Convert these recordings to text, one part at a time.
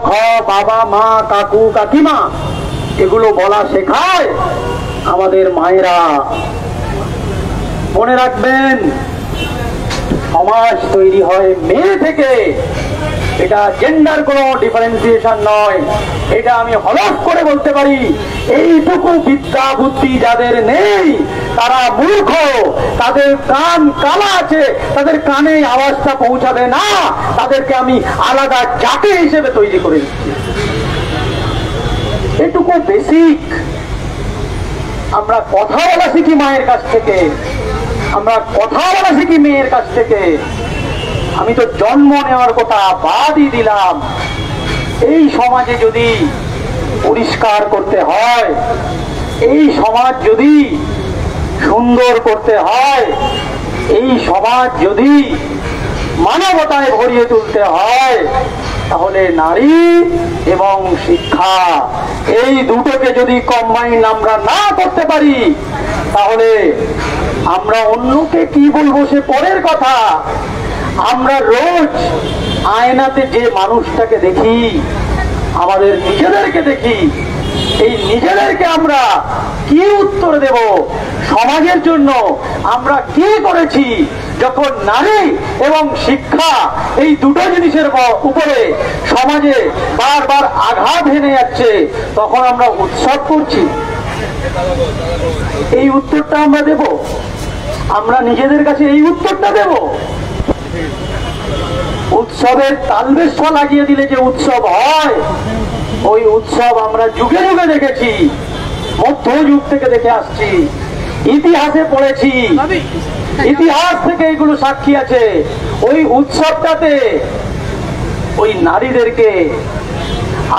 খ বাবা মা কাকু কাকিমা এগুলো বলা শেখায় আমাদের মায়েরা। মনে রাখবেন, সমাজ তৈরি হয় মেয়ে থেকে। এটা জেন্ডার কোনো ডিফারেন্সিয়েশন নয়, এটা আমি হলফ করে বলতে পারি। এইটুকু বিদ্যা বুদ্ধি যাদের নেই তারা মূর্খ, তাদের কান কালা আছে, তাদের কানে আওয়াজটা পৌঁছাবে না, তাদেরকে আমি আলাদা জাতি হিসেবে তৈরি করে দিচ্ছি। এটুকু বেসিক। আমরা কথা বলা শিখি মায়ের কাছ থেকে, আমরা কথা বলা শিখি মেয়ের কাছ থেকে। আমি তো জন্ম নেওয়ার কথা বাদই দিলাম। এই সমাজে যদি পরিষ্কার করতে হয়, এই সমাজ যদি সুন্দর করতে হয়, এই সমাজ যদি মানবতায় ভরিয়ে তুলতে হয়, তাহলে নারী এবং শিক্ষা এই দুটোকে যদি কম্বাইন আমরা না করতে পারি, তাহলে আমরা অন্যকে কি বলবো সে পরের কথা। আমরা রোজ আয়নাতে যে মানুষটাকে দেখি, আমাদের নিজেদেরকে দেখি, এই নিজেদেরকে আমরা কি উত্তর দেব? সমাজের জন্য আমরা কি করেছি? যখন নারী এবং শিক্ষা এই দুটো জিনিসের উপরে সমাজে বারবার আঘাত হেনে যাচ্ছে, তখন আমরা উৎসব করছি। এই উত্তরটা আমরা দেব? আমরা নিজেদের কাছে এই উত্তরটা দেব? উৎসবের তালবেশ লাগিয়ে দিলে যে উৎসব হয়, ওই উৎসব আমরা যুগে যুগে দেখেছি, মধ্যযুগ থেকে দেখে আসছি, ইতিহাসে পড়েছি, ইতিহাস থেকে এগুলো সাক্ষী আছে। ওই উৎসবটাতে ওই নারীদেরকে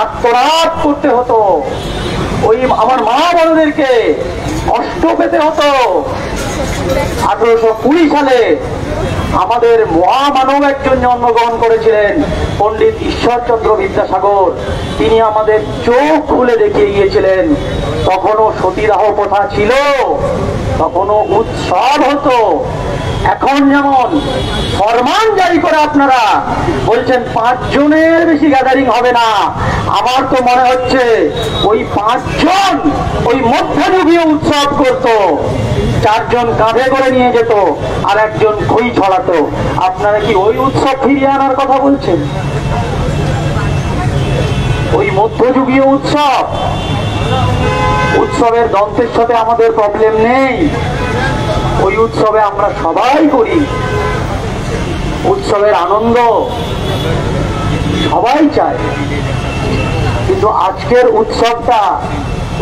আত্মরাত করতে হতো, ওই আমার মা বড়দেরকে কষ্ট পেতে হতো। 1820 সালে আমাদের মহামানব একজন জন্মগ্রহণ করেছিলেন, পণ্ডিত ঈশ্বরচন্দ্র বিদ্যাসাগর। তিনি আমাদের চোখ খুলে দেখিয়ে গিয়েছিলেন। তখনও সতীদাহ প্রথা ছিল, তখনও উৎসব হতো। এখন যেমন ফরমান জারি করে আপনারা বলছেন 5 জনের বেশি গ্যাদারিং হবে না, আমার তো মনে হচ্ছে ওই 5 জন ওই মধ্যযুগীয় উৎসব করত। 4 জন কাঁধে করে নিয়ে যেত আর 1 জন খই ছড়াতো। আপনারা কি ওই উৎসব ফিরিয়ে আনার কথা বলছেন? ওই মধ্যযুগীয় উৎসব, উৎসবের দন্তের সাথে আমাদের প্রবলেম নেই। ওই উৎসবে আমরা সবাই করি, উৎসবের আনন্দ সবাই চায়। কিন্তু আজকের উৎসবটা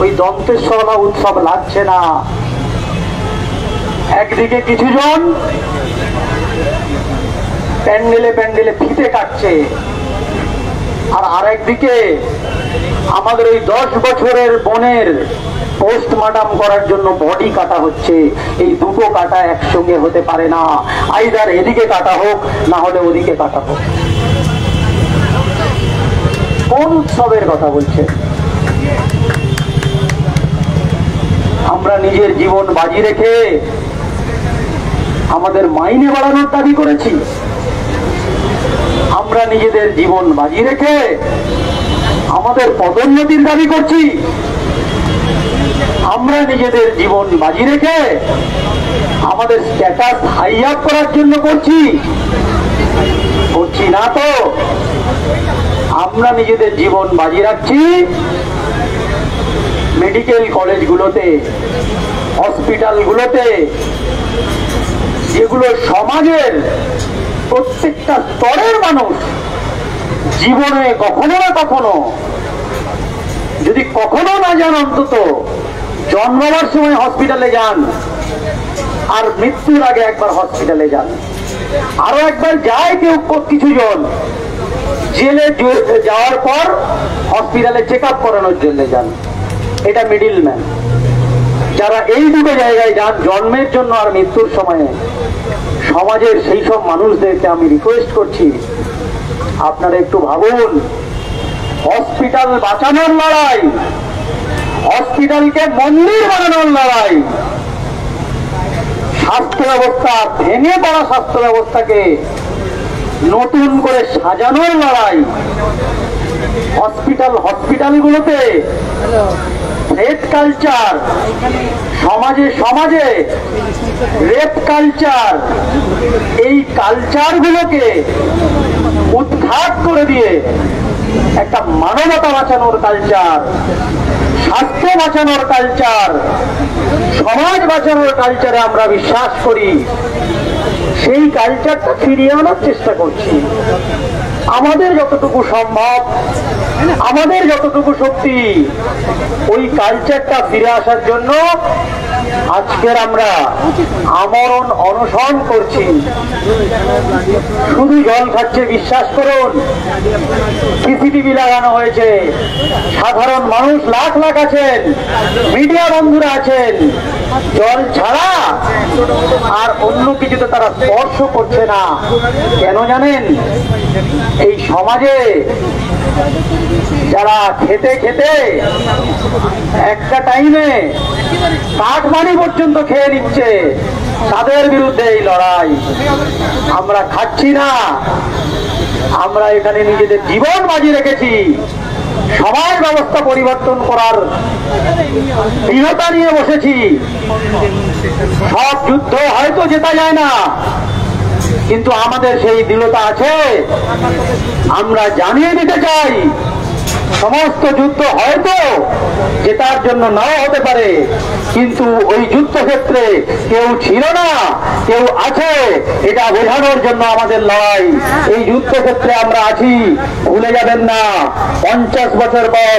ওই দন্তেশ্বরলা উৎসব লাগছে না। একদিকে কিছু জন প্যান্ডেলে প্যান্ডেলে ফিতে কাটছে, আর আরেকদিকে আমাদের ওই 10 বছরের বোনের পোস্টমর্টম করার জন্য বডি কাটা হচ্ছে। এই দুটো কাটা একসঙ্গে হতে পারে না, আইদার এদিকে কাটা হোক, না হলে ওদিকে কাটা হোক। কোন উৎসবের কথা বলছে? আমরা নিজের জীবন বাজি রেখে আমাদের মাইনে বাড়ানোর দাবি করেছি, আমরা নিজেদের জীবন বাজি রেখে আমাদের পদোন্নতির দাবি করছি, আমরা নিজেদের জীবন বাজি রেখে আমাদের স্ট্যাটাস হাই আপ করার জন্য করছি না তো। আমরা নিজেদের জীবন বাজি রাখছি মেডিকেল কলেজগুলোতে, হসপিটালগুলোতে, যেগুলো সমাজের প্রত্যেকটা স্তরের মানুষ জীবনে কখনো না কখনো, যদি কখনো না যান অন্তত জন্মাবার সময় হসপিটালে যান, আর মৃত্যুর আগে একবার হসপিটালে যান। আরো একবার যায় কেউ, কিছু জন জেলে যাওয়ার পর হসপিটালে চেক আপ করানোর জন্য যান। এটা মিডিল ম্যান। যারা এই দুটো জায়গায় যান, জন্মের জন্য আর মৃত্যুর সময়ে, সমাজের সেই সব মানুষদেরকে আমি রিকোয়েস্ট করছি, আপনারা একটু ভাবুন। হসপিটাল বাঁচানোর লড়াই, হসপিটালকে মন্দির বানানোর লড়াই, স্বাস্থ্য ব্যবস্থা ভেঙে পড়া স্বাস্থ্য ব্যবস্থাকে নতুন করে সাজানোর লড়াই, হসপিটালগুলোতে রেপ কালচার, সমাজে সমাজে রেপ কালচার, এই কালচারগুলোকে উৎখাত করে দিয়ে একটা মানবতা বাঁচানোর কালচার, স্বাস্থ্য বাঁচানোর কালচার, সমাজ বাঁচানোর কালচারে আমরা বিশ্বাস করি। সেই কালচারটা ফিরিয়ে আনার চেষ্টা করছি। আমাদের যতটুকু সম্ভব, আমাদের যতটুকু শক্তি, ওই কালচারটা ফিরে আসার জন্য আজকের আমরা আমরণ অনশন করছি। শুধু জল খাচ্ছে বিশ্বাস করুন, সিসিটিভি লাগানো হয়েছে, সাধারণ মানুষ লাখ লাখ আছেন, মিডিয়া বন্ধুরা আছেন, জল ছাড়া আর অন্য কিছুতে তারা স্পর্শ করছে না। কেন জানেন? এই সমাজে যারা খেতে খেতে একটা টাইমে কাঠমানি পর্যন্ত খেয়ে নিচ্ছে, তাদের বিরুদ্ধে এই লড়াই। আমরা খাচ্ছি না, আমরা এখানে নিজেদের জীবন বাজি রেখেছি। সমাজ ব্যবস্থা পরিবর্তন করার দৃঢ়তা নিয়ে বসেছি। সব যুদ্ধ হয়তো জেতা যায় না, কিন্তু আমাদের সেই দৃঢ়তা আছে। আমরা জানিয়ে দিতে চাই, সমস্ত যুদ্ধ হয়তো জেতার জন্য নাও হতে পারে, কিন্তু ওই যুদ্ধক্ষেত্রে কেউ ছিল না, কেউ আছে, এটা বোঝানোর জন্য আমাদের লড়াই। এই যুদ্ধক্ষেত্রে আমরা আছি, ভুলে যাবেন না। 50 বছর পর,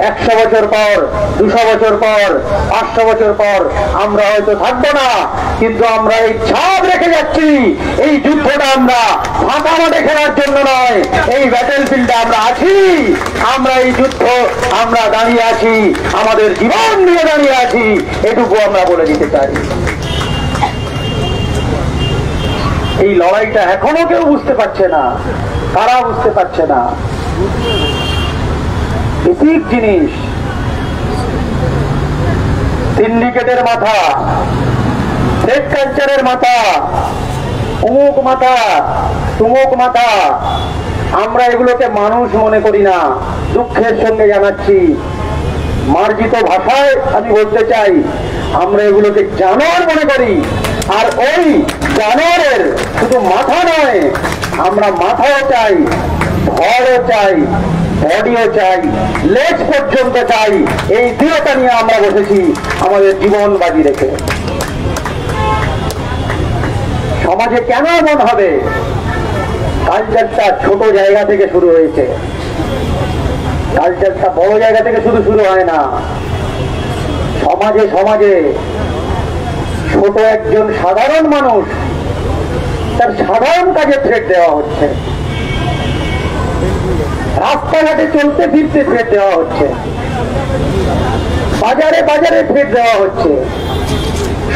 100 বছর পর, 200 বছর পর, 500 বছর পর আমরা হয়তো থাকবো না, কিন্তু আমরা এই ছাপ রেখে যাচ্ছি। এই যুদ্ধটা আমরা ফাঁকা মাঠে খেলার জন্য নয়, এই ব্যাটেল ফিল্ডে আমরা আছি। আমরা এই যুদ্ধ আমরা দাঁড়িয়ে আছি, আমাদের জীবন নিয়ে দাঁড়িয়ে আছি, এটুকু আমরা বলে দিতে চাই। এই লড়াইটা এখনো কেউ বুঝতে পারছে না। কারা বুঝতে পারছে না? বেসিক জিনিস, সিন্ডিকেটের মাথা, রেড কালচারের মাথা, অমুক মাথা, তুমুক মাথা, আমরা এগুলোকে মানুষ মনে করি না। দুঃখের সঙ্গে জানাচ্ছি, মার্জিত ভাষায় আমি বলতে চাই, আমরা এগুলোকে জানোয়ার মনে করি। আর ওই জানোয়ারের শুধু মাথা নয়, আমরা মাথাও চাই, ধড়ও চাই, বডিও চাই, লেজ পর্যন্ত চাই। এই দৃঢ়তা নিয়ে আমরা বসেছি আমাদের জীবন বাজি রেখে। সমাজে কেন এমন হবে? কালচারটা ছোট জায়গা থেকে শুরু হয়েছে, কালচারটা বড় জায়গা থেকে শুরু হয় না। সমাজে সমাজে ছোট একজন সাধারণ মানুষ, তার সাধারণ কাজে থ্রেট দেওয়া হচ্ছে, রাস্তাঘাটে চলতে ফিরতে থ্রেট দেওয়া হচ্ছে, বাজারে বাজারে থ্রেট দেওয়া হচ্ছে,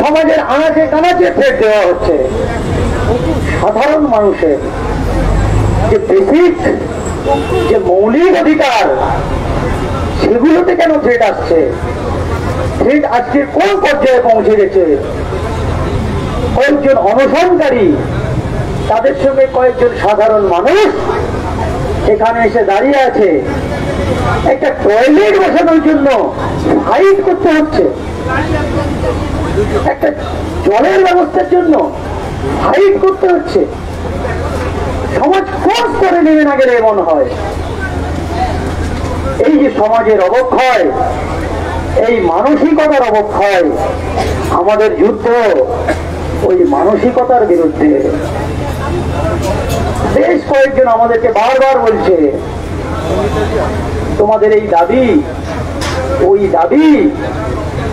সমাজের আনাচে কানাচে থ্রেট দেওয়া হচ্ছে। সাধারণ মানুষের যে বেসিক, যে মৌলিক অধিকার, সেগুলোতে কেন থ্রেট আসছে? থ্রেট আজকে কোন পর্যায়ে পৌঁছে গেছে? কয়েকজন অনশনকারী, তাদের সঙ্গে কয়েকজন সাধারণ মানুষ এখানে এসে দাঁড়িয়ে আছে, একটা টয়লেট বসানোর জন্য ফাইট করতে হচ্ছে, একটা জলের ব্যবস্থার জন্য ফাইট করতে হচ্ছে। সমাজ ফোর্স করে নেবে না গেলে এমন হয়। এই যে সমাজের অবক্ষয়, এই মানসিকতার অবক্ষয়, আমাদের যুদ্ধ ওই মানসিকতার বিরুদ্ধে। বেশ কয়েকজন আমাদেরকে বারবার বলছে, তোমাদের এই দাবি, ওই দাবি,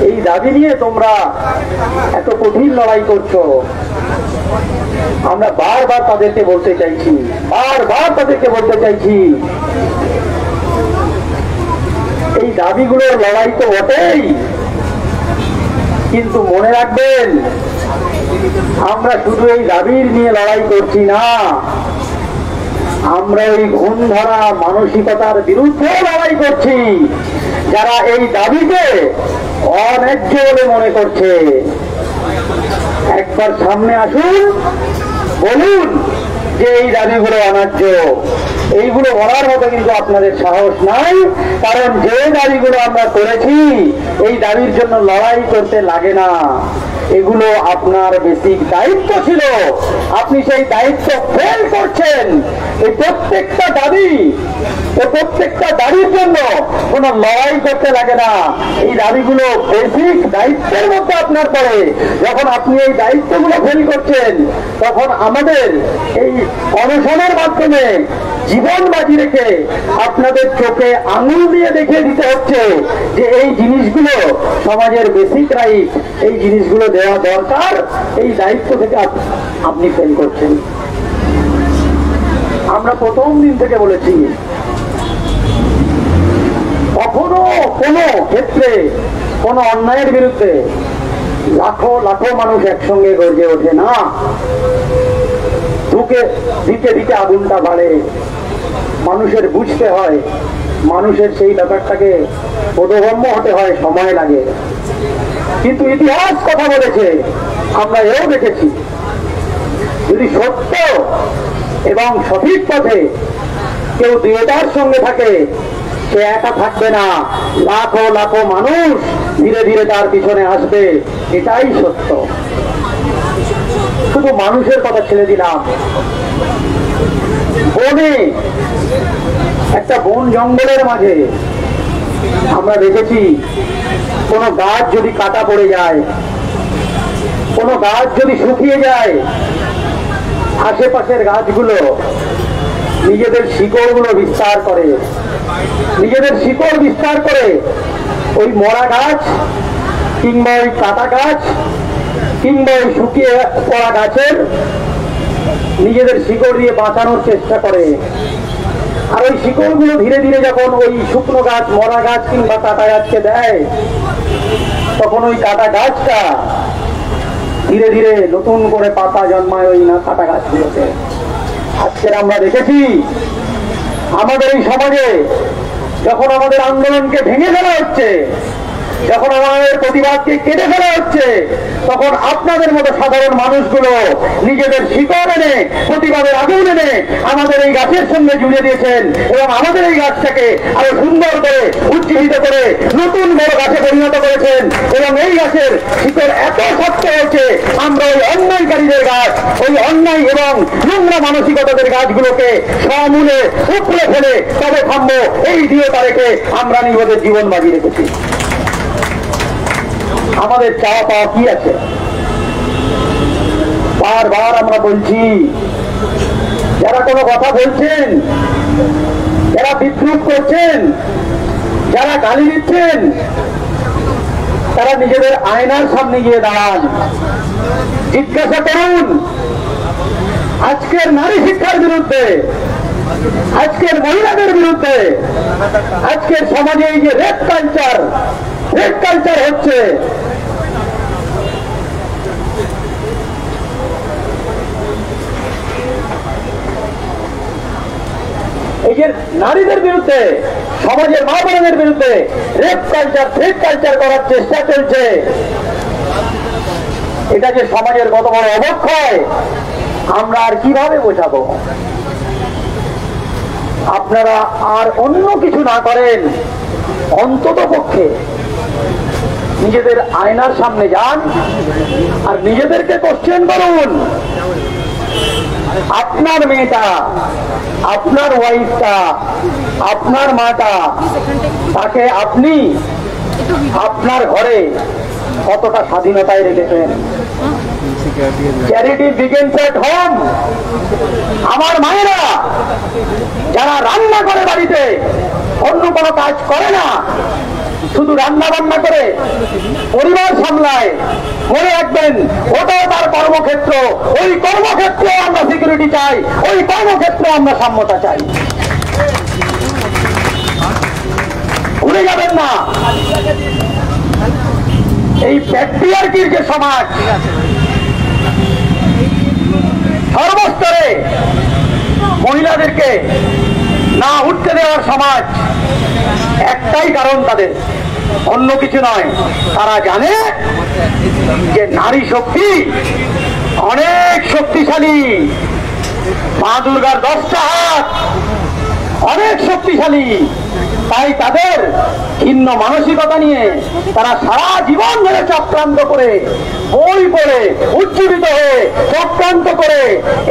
এই দাবি নিয়ে তোমরা এত কঠিন লড়াই করছো। আমরা বারবার তাদেরকে বলতে চাইছি, এই দাবিগুলোর লড়াই তো বটেই, কিন্তু মনে রাখবেন, আমরা শুধু এই দাবির নিয়ে লড়াই করছি না, আমরা ওই ঘুম ধরা মানসিকতার বিরুদ্ধে লড়াই করছি, যারা এই দাবিকে অন্যায্য বলে মনে করছে। একবার সামনে আসুন, বলুন যে এই দাবিগুলো অন্যায্য, এইগুলো বলার মতো কিন্তু আপনাদের সাহস নাই। কারণ যে দাবিগুলো আমরা করেছি এই দাবির জন্য লড়াই করতে লাগে না, এগুলো আপনার বেসিক দায়িত্ব ছিল, আপনি সেই দায়িত্ব ফেল করছেন। এই প্রত্যেকটা দাবির জন্য কোনো লড়াই করতে লাগে না, এই দাবিগুলো বেসিক দায়িত্বের মধ্যে আপনার পড়ে। যখন আপনি এই দায়িত্বগুলো ফেল করছেন তখন আমাদের এই অনশনের মাধ্যমে জীবন বাজি রেখে আপনাদের চোখে আঙুল দিয়ে দেখিয়ে দিতে হচ্ছে যে এই জিনিসগুলো সমাজের বেসিক রাইট, এই জিনিসগুলো দেওয়া দরকার। এই দায়িত্ব থেকে আপনি ফেল করছেন। আমরা প্রথম দিন থেকে বলেছি, কখনো কোনো ক্ষেত্রে কোনো অন্যায়ের বিরুদ্ধে লাখো লাখো মানুষ একসঙ্গে গর্জে ওঠে না, দিকে দিকে আগুনটা বাড়ে। মানুষের বুঝতে হয়, মানুষের সেই ব্যাপারটাকে বোধগম্য হতে হয়, সময় লাগে। কিন্তু ইতিহাস কথা বলেছে, আমরা এও দেখেছি, যদি সত্য এবং সঠিক পথে কেউ দৃঢ়তার সঙ্গে থাকে, সে একা থাকবে না, লাখো লাখো মানুষ ধীরে ধীরে তার পিছনে আসবে, এটাই সত্য। শুধু মানুষের কথা ছেড়ে দিলাম, বনে একটা বন জঙ্গলের মাঝে আমরা দেখেছি কোনো গাছ যদি কাটা পড়ে যায়, কোনো গাছ যদি শুকিয়ে যায়, আশেপাশের গাছগুলো নিজেদের শিকড়গুলো বিস্তার করে, ওই মরা গাছ কিংবা ওই কাটা গাছ কিংবা ওই শুকিয়ে পড়া গাছের নিজেদের শিকড় দিয়ে বাঁচানোর চেষ্টা করে। আর ওই শিকড়গুলো ধীরে ধীরে যখন ওই শুকনো গাছ, মরা গাছ কিংবা কাটা গাছকে দেয়, তখন ওই কাটা গাছটা ধীরে ধীরে নতুন করে পাতা জন্মায় ওই না কাটা গাছগুলোতে। আজকের আমরা দেখেছি আমাদের এই সমাজে যখন আমাদের আন্দোলনকে ভেঙে ফেলা হচ্ছে, যখন আমাদের প্রতিবাদকে কেটে ফেলা হচ্ছে, তখন আপনাদের মতো সাধারণ মানুষগুলো নিজেদের শিকড় এনে, প্রতিবাদের আগুন এনে আমাদের এই গাছের সঙ্গে জুড়ে দিয়েছেন এবং আমাদের এই গাছটাকে আরো সুন্দর করে উজ্জীবিত করে নতুন বড় গাছে পরিণত করেছেন। এবং এই গাছের শিকড় এত শক্ত হয়েছে, আমরা ওই অন্যায়কারীদের গাছ, ওই অন্যায় এবং নোংরা মানসিকতাদের গাছগুলোকে সমূলে উপড়ে ফেলে তবে থামবো, এই দৃঢ়তা রেখে আমরা নিজেদের জীবন বাজি রেখেছি। আমাদের চাওয়া পাওয়া কি আছে? বারবার আমরা বলছি, যারা কোনো কথা বলছেন, যারা বিদ্রুপ করছেন, যারা গালি দিচ্ছেন, তারা নিজেদের আয়নার সামনে গিয়ে দাঁড়ান, জিজ্ঞাসা করুন আজকের নারী শিক্ষার বিরুদ্ধে, আজকের মহিলাদের বিরুদ্ধে, আজকের সমাজে এই যে রেপ কালচার হচ্ছে, এই যে নারীদের বিরুদ্ধে, সমাজের মা বোনদের বিরুদ্ধে রেপ কালচার, থ্রেট কালচার করার চেষ্টা চলছে, এটা যে সমাজের কত বড় অবক্ষয় আমরা আর কিভাবে বোঝাবো? আপনারা আর অন্য কিছু না করেন, অন্তত পক্ষে নিজেদের আয়নার সামনে যান আর নিজেদেরকে কোশ্চেন করুন। আপনার মেয়েটা, আপনার ওয়াইফটা, আপনার মাটা, তাকে আপনি আপনার ঘরে কতটা স্বাধীনতায় রেখেছেন? Charity begins at home. আমার মায়েরা যারা রান্না করে বাড়িতে, অন্য কোনো কাজ করে না, শুধু রান্না বান্না করে পরিবার সামলায়, মনে রাখবেন ওটাও তার কর্মক্ষেত্র। ওই কর্মক্ষেত্রে আমরা সিকিউরিটি চাই, ওই কর্মক্ষেত্রে আমরা সাম্যতা চাই। ভুলে যাবেন না, এই প্যাট্রিয়ার্কির যে সমাজ, সর্বস্তরে মহিলাদেরকে না উঠতে দেওয়ার সমাজ, একটাই কারণ তাদের, অন্য কিছু নয়। তারা জানে যে নারী শক্তি অনেক শক্তিশালী, মা দুর্গার 10টা হাত অনেক শক্তিশালী, তাই তাদের ভিন্ন মানসিকতা নিয়ে তারা সারা জীবন ধরে চক্রান্ত করে, বই পড়ে, উজ্জীবিত হয়ে চক্রান্ত করে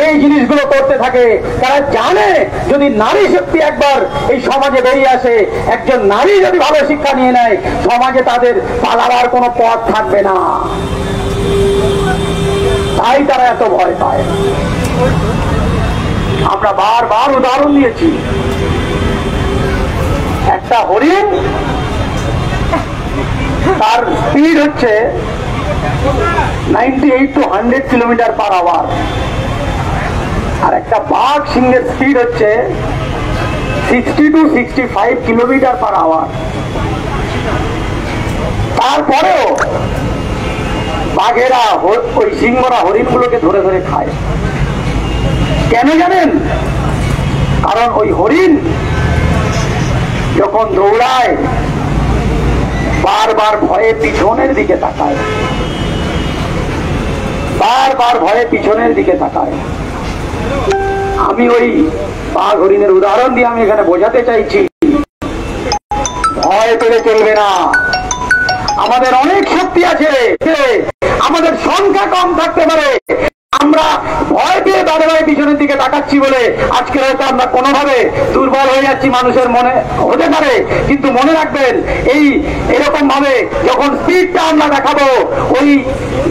এই জিনিসগুলো করতে থাকে। তারা জানে যদি নারী শক্তি একবার এই সমাজে বেরিয়ে আসে, একজন নারী যদি ভালো শিক্ষা নিয়ে নেয়, সমাজে তাদের পালাবার কোনো পথ থাকবে না। তাই তারা এত ভয় পায়। আমরা বারবার উদাহরণ দিয়েছি। একটা হরিণ, তার স্পিড হচ্ছে 98 to 100 কিলোমিটার পার আওয়ার, আর একটা বাঘ সিংহের স্পিড হচ্ছে 60 to 65 কিলোমিটার পার আওয়ার। তারপরেও বাঘেরা ওই সিংহরা হরিণগুলোকে ধরে ধরে খায়। কেন জানেন? কারণ ওই হরিণ যখন দৌড়ায় বারবার ভয়ে পিছনের দিকে তাকায়, বারবার ভয়ে পিছনের দিকে তাকায়। আমি ওই বাঘ হরিণের উদাহরণ দিয়ে আমি এখানে বোঝাতে চাইছি, ভয় পেলে চলবে না। আমাদের অনেক শক্তি আছে, আমাদের সংখ্যা কম থাকতে পারে, আমরা ভয় পেয়ে বারে বারে পিছনের দিকে তাকাচ্ছি বলে আজকে হয়তো আমরা কোনোভাবে দুর্বল হয়ে যাচ্ছি, মানুষের মনে হতে পারে। কিন্তু মনে রাখবেন, এই এরকম ভাবে যখন স্পিডটা আমরা দেখাবো, ওই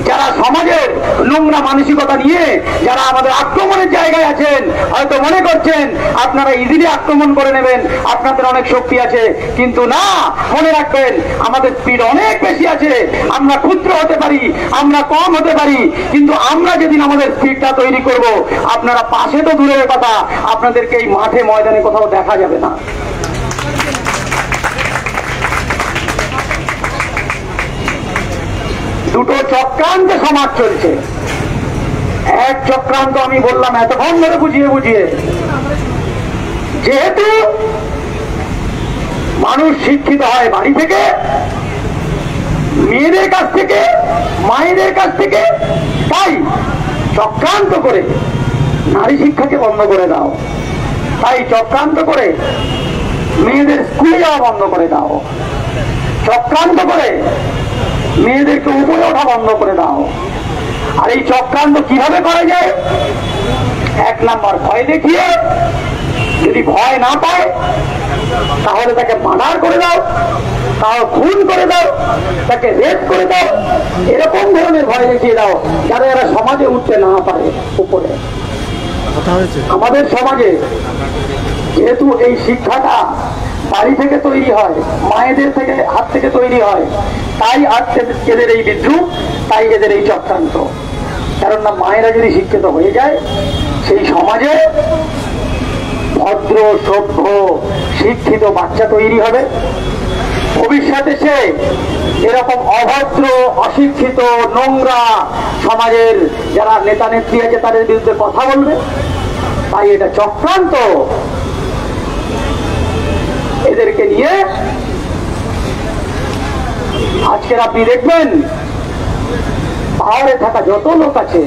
যারা সমাজের নোংরা মানসিকতা নিয়ে যারা আমাদের আক্রমণের জায়গায় আছেন, হয়তো মনে করছেন আপনারা ইজিলি আক্রমণ করে নেবেন, আপনাদের অনেক শক্তি আছে, কিন্তু না, মনে রাখবেন আমাদের স্পিড অনেক বেশি আছে। আমরা ক্ষুদ্র হতে পারি, আমরা কম হতে পারি, কিন্তু আমরা যেদিন আমাদের স্পিডটা তৈরি করব, আপনারা পাশে তো দূরের কথা, আপনাদেরকে এই মাঠে ময়দানে কোথাও দেখা যাবে না। দুটো চক্রান্ত সমাজ চলছে। এক চক্রান্ত আমি বললাম এতক্ষণ ধরে বুঝিয়ে বুঝিয়ে, যেহেতু মানুষ শিক্ষিত হয় বাড়ি থেকে, মেয়েদের কাছ থেকে, মায়েদের কাছ থেকে, তাই চক্রান্ত করে নারী শিক্ষাকে বন্ধ করে দাও, তাই চক্রান্ত করে মেয়েদের স্কুলে যাওয়া বন্ধ করে দাও, চক্রান্ত করে মেয়েদেরকে উপরে ওঠা বন্ধ করে দাও। আর এই চক্রান্ত কিভাবে করা যায়? 1 নাম্বার, ভয় দেখিয়ে। যদি ভয় না পায় তাহলে তাকে মার্ডার করে দাও, তাও খুন করে দাও, তাকে রেপ করে দাও, এরকম ধরনের ভয় দেখিয়ে দাও যারা এরা সমাজে উঠতে না পারে উপরে। আমাদের সমাজে যেহেতু এই শিক্ষাটা বাড়ি থেকে তৈরি হয়, মায়েদের থেকে হাত থেকে তৈরি হয়, তাই আজ এদের এই বিদ্রুপ, তাই এদের এই চক্রান্ত। কারণ না, মায়েরা যদি শিক্ষিত হয়ে যায়, সেই সমাজে ভদ্র, সভ্য, শিক্ষিত বাচ্চা তৈরি হবে। ভবিষ্যতে সে এরকম অভদ্র, অশিক্ষিত, নোংরা সমাজের যারা নেতা নেত্রী আছে তাদের বিরুদ্ধে কথা বলবে। তাই এটা চক্রান্ত। এদেরকে নিয়ে আজকের আপনি দেখবেন পাহাড়ে থাকা যত লোক আছে,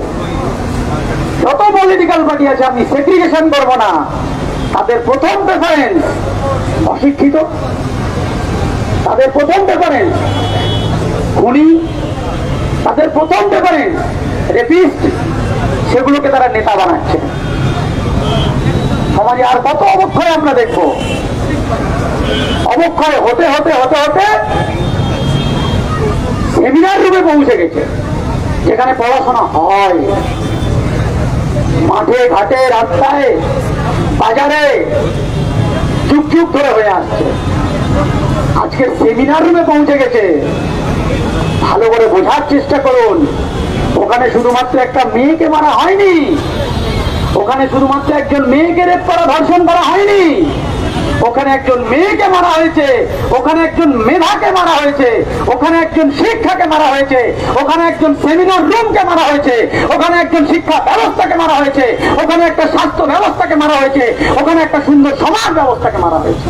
যত পলিটিক্যাল পার্টি আছে, আমি সেগ্রিগেশন করবো না, তাদের প্রথম প্রেফারেন্স অশিক্ষিত, তাদের প্রথম প্রেফারেন্স খুনি, তাদের প্রথম প্রেফারেন্স রেপিস্ট, সেগুলোকে তারা নেতা বানাচ্ছে। সমাজে আর কত অবক্ষয় আমরা দেখবো। অবক্ষয় হতে হতে হতে হতে সেমিনার রুমে পৌঁছে গেছে, যেখানে পড়াশোনা হয়। মাঠে ঘাটে, রাস্তায়, বাজারে যুগ যুগ ধরে হয়ে আসছে। আজকে সেমিনার রুমে পৌঁছে গেছে। ভালো করে বোঝার চেষ্টা করুন, ওখানে শুধুমাত্র একটা মেয়েকে মারা হয়নি, ওখানে শুধুমাত্র একজন মেয়েকে রেপ করা, ধর্ষণ করা হয়নি, ওখানে একজন মেয়েকে মারা হয়েছে, ওখানে একজন মেধাকে মারা হয়েছে, ওখানে একজন শিক্ষাকে মারা হয়েছে, ওখানে একজন সেমিনার রুমকে মারা হয়েছে, ওখানে একজন শিক্ষা ব্যবস্থাকে মারা হয়েছে, ওখানে একটা স্বাস্থ্য ব্যবস্থাকে মারা হয়েছে, ওখানে একটা সুন্দর সমাজ ব্যবস্থাকে মারা হয়েছে।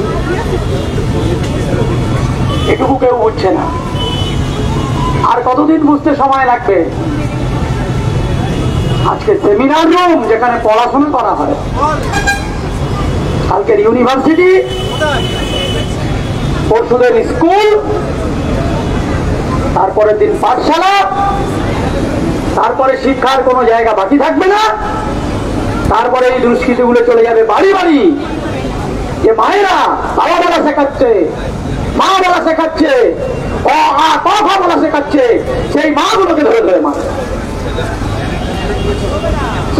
এটুকু কেউ বুঝছে না। আর কতদিন বুঝতে সময় লাগবে? আজকে সেমিনার রুম যেখানে পড়াশোনা করা হয়, কালকের ইউনিভার্সিটি, পরশুদের স্কুল, তারপরের দিন পাঠশালা, তারপরে শিক্ষার কোনো জায়গা বাকি থাকবে না। তারপরে এই দুষ্কৃতিগুলো চলে যাবে বাড়ি বাড়ি, যে মায়েরা বাবা বলা শেখাচ্ছে, মা বলা শেখাচ্ছে, কথা বলা শেখাচ্ছে, সেই মাগুলোকে ধরে ধরে মারে।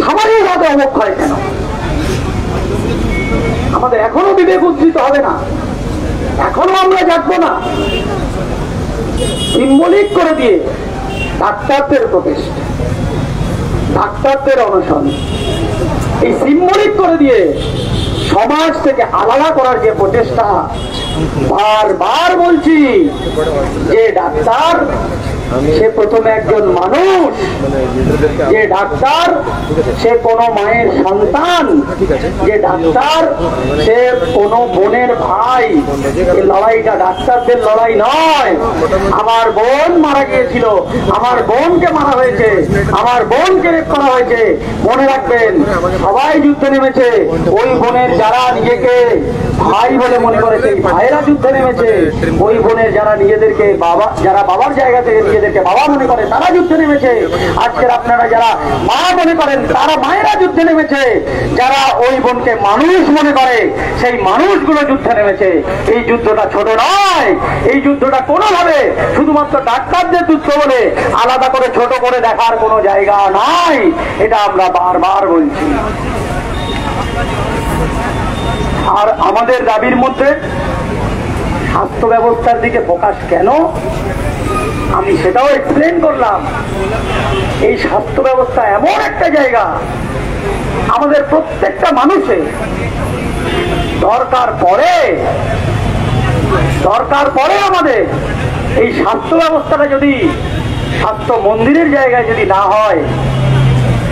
সবারই ভাবে অবক্ষয় কেন? আমাদের এখনো বিবেক উদ্ধৃত হবে না? এখনো আমরা জানবো না? সিম্বলিক করে দিয়ে ডাক্তারদের প্রচেষ্টা, ডাক্তারদের অনশন, এই সিম্বলিক করে দিয়ে সমাজ থেকে আলাদা করার যে প্রচেষ্টা, বারবার বলছি যে ডাক্তার সে প্রথমে একজন মানুষ, যে ডাক্তার সে কোনো মায়ের সন্তান, যে ডাক্তার সে কোনো বোনের ভাই। এই লড়াইটা ডাক্তারদের লড়াই নয়। আমার বোন মারা গিয়েছিল, আমার বোনকে মারা হয়েছে, আমার বোনকে রেপ করা হয়েছে, মনে রাখবেন সবাই যুদ্ধে নেমেছে। ওই বোনের যারা নিজেকে ভাই বলে মনে করে সেই ভাইয়েরা যুদ্ধে নেমেছে, ওই বোনের যারা নিজেদেরকে বাবা, যারা বাবার জায়গা থেকে নিজেদেরকে বাবা মনে করে তারা যুদ্ধে নেমেছে। আজকের আপনারা যারা মা মনে করেন তারা মায়েরা যুদ্ধে নেমেছে। যারা ওই বোনকে মানুষ মনে করে সেই মানুষগুলো যুদ্ধে নেমেছে। এই যুদ্ধটা ছোট নয়, এই যুদ্ধটা কোনোভাবে শুধুমাত্র ডাক্তারদের যুদ্ধ বলে আলাদা করে ছোট করে দেখার কোনো জায়গা নাই। এটা আমরা বারবার বলছি। আর আমাদের দাবির মধ্যে স্বাস্থ্য ব্যবস্থার দিকে ফোকাস কেন, আমি সেটাও এক্সপ্লেন করলাম। এই স্বাস্থ্য ব্যবস্থা এমন একটা জায়গা, আমাদের প্রত্যেকটা মানুষের দরকার পড়ে আমাদের এই স্বাস্থ্য ব্যবস্থাটা যদি স্বাস্থ্য মন্দিরের জায়গায় যদি না হয়,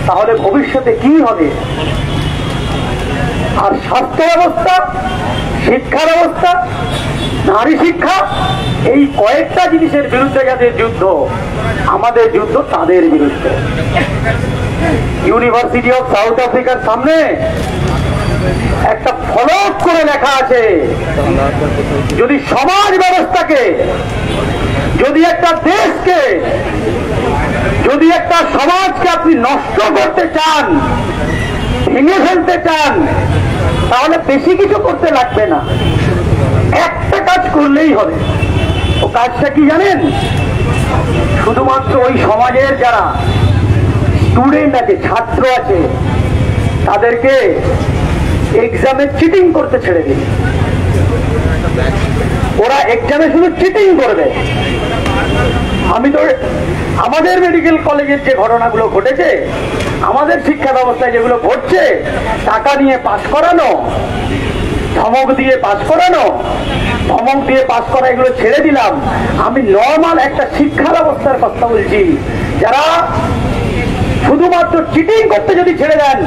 তাহলে ভবিষ্যতে কি হবে? আর স্বাস্থ্য ব্যবস্থা, শিক্ষা ব্যবস্থা, নারী শিক্ষা, এই কয়েকটা জিনিসের বিরুদ্ধে যাদের যুদ্ধ, আমাদের যুদ্ধ তাদের বিরুদ্ধে। ইউনিভার্সিটি অফ সাউথ আফ্রিকার সামনে একটা ফলক করে লেখা আছে, যদি সমাজ ব্যবস্থাকে, যদি একটা দেশকে, যদি একটা সমাজকে আপনি নষ্ট করতে চান, ভেঙে ফেলতে চান, তাহলে বেশি কিছু করতে লাগবে না, একটা কাজ করলেই হবে। ও কাজটা কি জানেন? শুধুমাত্র ওই সমাজের যারা স্টুডেন্ট আছে, ছাত্র আছে, তাদেরকে এক্সামে চিটিং করতে ছেড়ে দিন। ওরা এক্সামে শুধু চিটিং করবে। আমি তো আমাদের মেডিকেল কলেজের যে ঘটনাগুলো ঘটেছে, আমাদের শিক্ষা ব্যবস্থায় যেগুলো ঘটছে, টাকা নিয়ে পাস করানো, ধমক দিয়ে পাস করানো, ধমক দিয়ে পাস করা, এগুলো ছেড়ে দিলাম। আমি নর্মাল একটা শিক্ষা ব্যবস্থার কথা বলছি। যারা শুধুমাত্র চিটিং করতে যদি ছেড়ে দেন,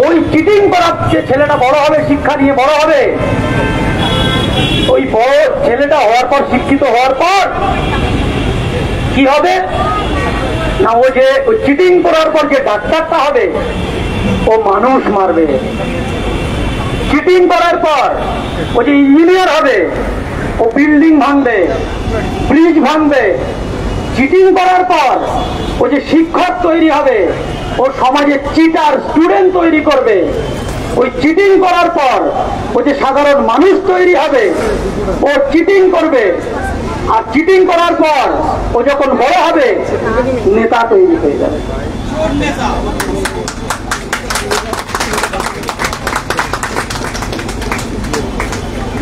ওই চিটিং করার যে ছেলেটা বড় হবে, শিক্ষা নিয়ে বড় হবে, ওই বড় ছেলেটা হওয়ার পর, শিক্ষিত হওয়ার পর কি হবে না, ও যে ওই চিটিং করার পর যে ডাক্তারটা হবে, ও মানুষ মারবে। চিটিং করার পর ও যে ইঞ্জিনিয়ার হবে, ও বিল্ডিং ভাঙবে, ব্রিজ ভাঙবে। চিটিং করার পর ও যে শিক্ষক তৈরি হবে, ও সমাজে চিটার স্টুডেন্ট তৈরি করবে। ওই চিটিং করার পর ও যে সাধারণ মানুষ তৈরি হবে, ও চিটিং করবে। আর চিটিং করার পর ও যখন বড় হবে, নেতা তৈরি হয়ে যাবে।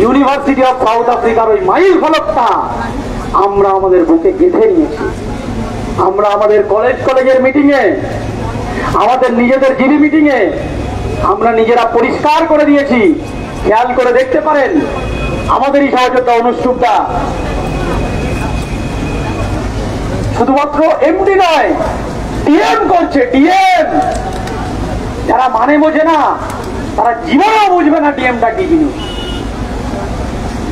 ইউনিভার্সিটি অফ সাউথ আফ্রিকার ওই মাইল ফলকটা আমরা আমাদের বুকে গেঁথে নিয়েছি। আমরা আমাদের কলেজের মিটিং এ, আমাদের নিজেদের জিবি মিটিং এ আমরা নিজেরা পরিষ্কার করে দিয়েছি। খেয়াল করে দেখতে পারেন আমাদেরই সহযোগিতা অনুষ্ঠুপটা শুধুমাত্র এমডি নয়, ডিএম করছে। ডিএম যারা মানে বোঝে না, তারা জীবনেও বুঝবে না ডিএমটা কি জিনিস।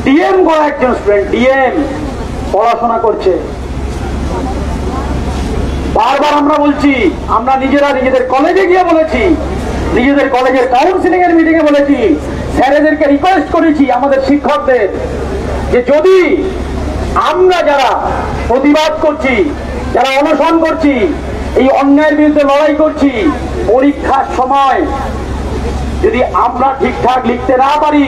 ডিএম করা একজন স্টুডেন্ট, ডিএম পড়াশোনা করছে, বারবার আমরা বলছি, আমরা নিজেরা নিজেদের কলেজে গিয়ে বলেছি, নিজেদের কলেজের কাউন্সিলিং এর মিটিং এ বলেছি, স্যারেদেরকে রিকোয়েস্ট করেছি, আমাদের শিক্ষকদের, যে যদি আমরা যারা প্রতিবাদ করছি, যারা অনশন করছি, এই অন্যায়ের বিরুদ্ধে লড়াই করছি, পরীক্ষার সময় যদি আমরা ঠিকঠাক লিখতে না পারি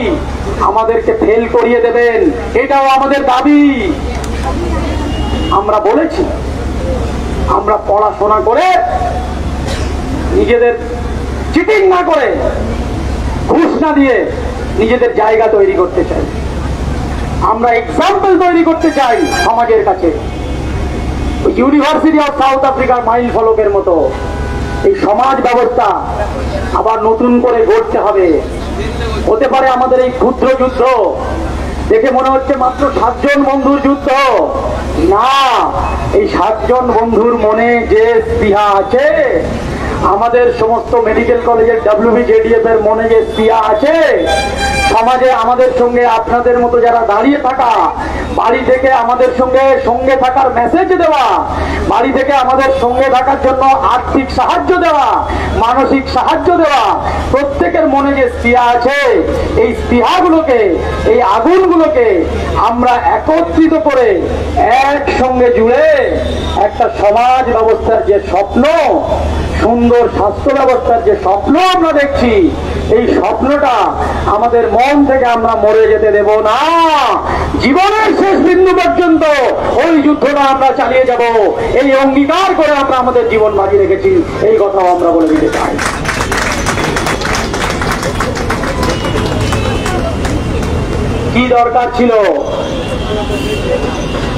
আমাদেরকে ফেল করিয়ে দেবেন, এটাও আমাদের দাবি। আমরা বলেছি আমরা পড়াশোনা করে নিজেদের চিটিং না করে, ঘুষ না দিয়ে নিজেদের জায়গা তৈরি করতে চাই, আমরা এক্সাম্পল তৈরি করতে চাই সমাজের কাছে। ইউনিভার্সিটি অফ সাউথ আফ্রিকার মাইল ফলকের মতো এই সমাজ ব্যবস্থা আবার নতুন করে গড়তে হবে। হতে পারে আমাদের এই ক্ষুদ্র যুদ্ধ দেখে মনে হচ্ছে মাত্র 7 জন বন্ধুর যুদ্ধ, না, এই 7 জন বন্ধুর মনে যে স্পৃহা আছে, আমাদের সমস্ত মেডিকেল কলেজের WBJDF এর মনে যে স্পৃহা আছে, সমাজে আমাদের সঙ্গে আপনাদের মতো যারা দাঁড়িয়ে থাকা, বাড়ি থেকে আমাদের সঙ্গে থাকার মেসেজ দেওয়া, বাড়ি থেকে আমাদের সঙ্গে থাকার জন্য আর্থিক সাহায্য দেওয়া, মানসিক সাহায্য দেওয়া, প্রত্যেকের মনে যে স্পৃহা আছে, এই স্পৃহাগুলোকে, এই আগুনগুলোকে আমরা একত্রিত করে একসঙ্গে জুড়ে একটা সমাজ ব্যবস্থার যে স্বপ্ন, সুন্দর স্বাস্থ্য ব্যবস্থার যে স্বপ্ন আমরা দেখছি, এই স্বপ্নটা আমাদের মন থেকে আমরা মরে যেতে দেব না। জীবনের শেষ বিন্দু পর্যন্ত ওই যুদ্ধটা আমরা চালিয়ে যাব, এই অঙ্গীকার করে আমরা আমাদের জীবন বাজি রেখেছি, এই কথাও আমরা বলে দিতে চাই। কি দরকার ছিল?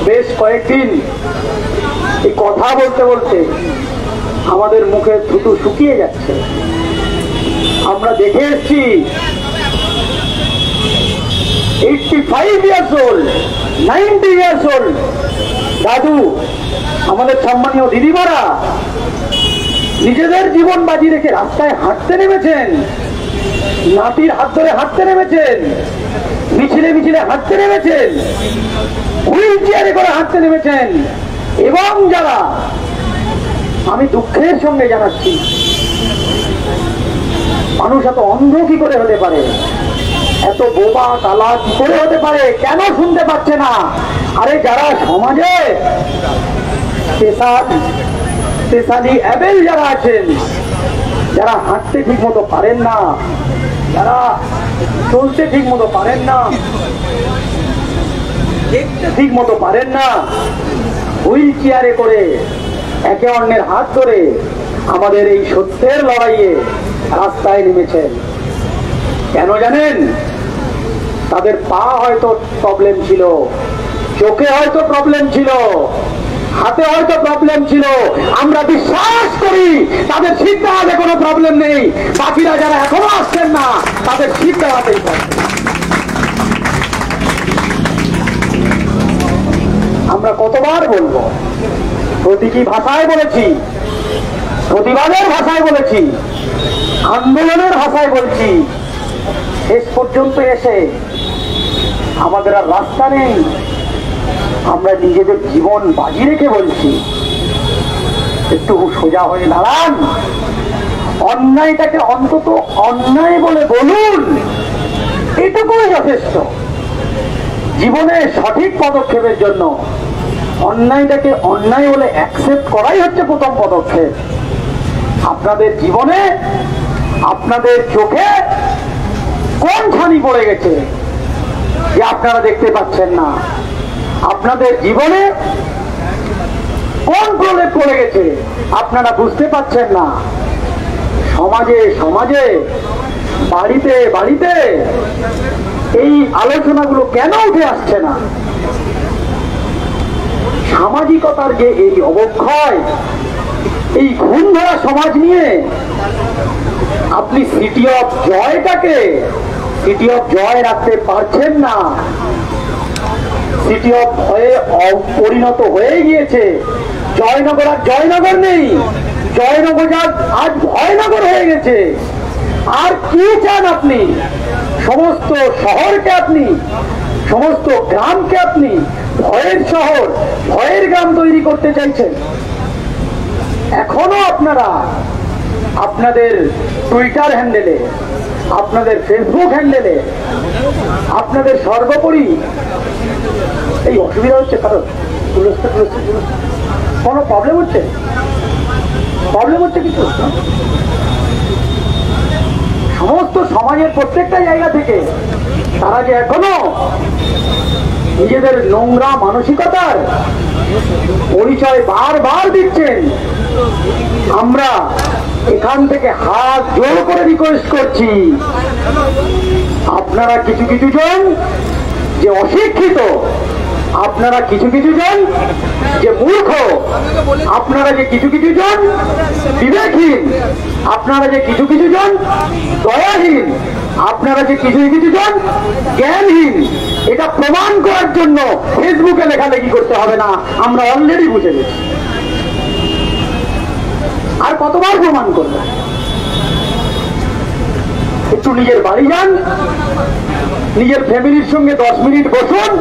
বেশ কয়েকদিন এই কথা বলতে বলতে আমাদের মুখে থুতু শুকিয়ে যাচ্ছে। আমরা দেখে এসছি 85 years old, 90 years old দাদু, আমাদের সম্মানীয় দিদিমারা নিজেদের জীবন বাজি রেখে রাস্তায় হাঁটতে নেমেছেন, নাতির হাত ধরে হাঁটতে নেমেছেন, মিছিলে মিছিলে হাঁটতে নেমেছেন, হুইল চেয়ারে করে হাঁটতে নেমেছেন। এবং যারা, আমি দুঃখের সঙ্গে জানাচ্ছি, মানুষ এত অন্ধ কি করে হতে পারে, এত বোবা কালা কি করে হতে পারে, কেন শুনতে পাচ্ছে না? আরে যারা সমাজে স্পেশালি অ্যাবেল যারা আছেন, যারা হাঁটতে ঠিক মতো পারেন না, যারা চলতে ঠিক মতো পারেন না, দেখতে ঠিক মতো পারেন না, হুইল চেয়ারে করে একে অন্যের হাত ধরে আমাদের এই সত্যের লড়াইয়ে রাস্তায় নেমেছেন। কেন জানেন? তাদের পা হয়তো প্রবলেম ছিল, চোখে হয়তো প্রবলেম ছিল, হাতে হয়তো প্রবলেম ছিল। আমরা বিশ্বাস করি তাদের শীত দেওয়াতে কোনো প্রবলেম নেই, বাকিরা যারা এখনো আসছেন না তাদের শীত দেওয়াতেই প্রবলেম। আমরা কতবার বলবো? প্রতীকী ভাষায় বলেছি, প্রতিবাদের ভাষায় বলেছি, আন্দোলনের ভাষায় বলছি, শেষ পর্যন্ত এসে আমাদের আর রাস্তা নেই। আমরা নিজেদের জীবন বাজি রেখে বলছি, একটু সোজা হয়ে দাঁড়ান, অন্যায়টাকে অন্তত অন্যায় বলে বলুন, এটুকুই যথেষ্ট। জীবনে সঠিক পদক্ষেপের জন্য অন্যায়টাকে অন্যায় বলে অ্যাকসেপ্ট করাই হচ্ছে প্রথম পদক্ষেপ। আপনাদের জীবনে, আপনাদের চোখে কোন ছানি পড়ে গেছে যে আপনারা দেখতে পাচ্ছেন না? আপনাদের জীবনে কোন প্রলেপ পড়ে গেছে আপনারা বুঝতে পাচ্ছেন না? সমাজে সমাজে, বাড়িতে বাড়িতে এই আলোচনাগুলো কেন উঠে আসছে না? সামাজিকতার যে এই অবক্ষয়, এই ঘুণ ধরা সমাজ নিয়ে আপনি সিটি অফ জয়টাকে সিটি অফ জয় রাখতে পারছেন না। সিটি অফ ভয়ে পরিণত হয়ে গিয়েছে। জয়নগর আর জয়নগর নেই, জয়নগর আজ ভয়নগর হয়ে গেছে। আর কি চান আপনি? সমস্ত শহরকে আপনি, সমস্ত গ্রামকে আপনি ভয়ের শহর, ভয়ের গ্রাম তৈরি করতে চাইছেন। এখনো আপনারা আপনাদের টুইটার হ্যান্ডেলে, আপনাদের ফেসবুক হ্যান্ডেলে, আপনাদের সর্বোপরি এই অসুবিধা হচ্ছে কারণ কোনো প্রবলেম হচ্ছে কিছু সমস্ত সমাজের প্রত্যেকটা জায়গা থেকে তারা যে এখনো নিজেদের নোংরা মানসিকতার পরিচয় বারবার দিচ্ছেন, আমরা এখান থেকে হাত জোর করে রিকোয়েস্ট করছি, আপনারা কিছু কিছু জন যে অশিক্ষিত, আপনারা কিছু কিছু জন যে মূর্খ, আপনারা যে কিছু কিছু জন বিবেকহীন, আপনারা যে কিছু কিছু জন দয়াহীন, আপনারা যে কিছু কিছু জন জ্ঞানহীন, এটা প্রমাণ করার জন্য ফেসবুকে লেখালেখি করতে হবে না, আমরা অলরেডি বুঝে গেছি। আর কতবার প্রমাণ করবে? একটু নিজের বাড়ি যান, নিজের ফ্যামিলির সঙ্গে 10 মিনিট বসুন।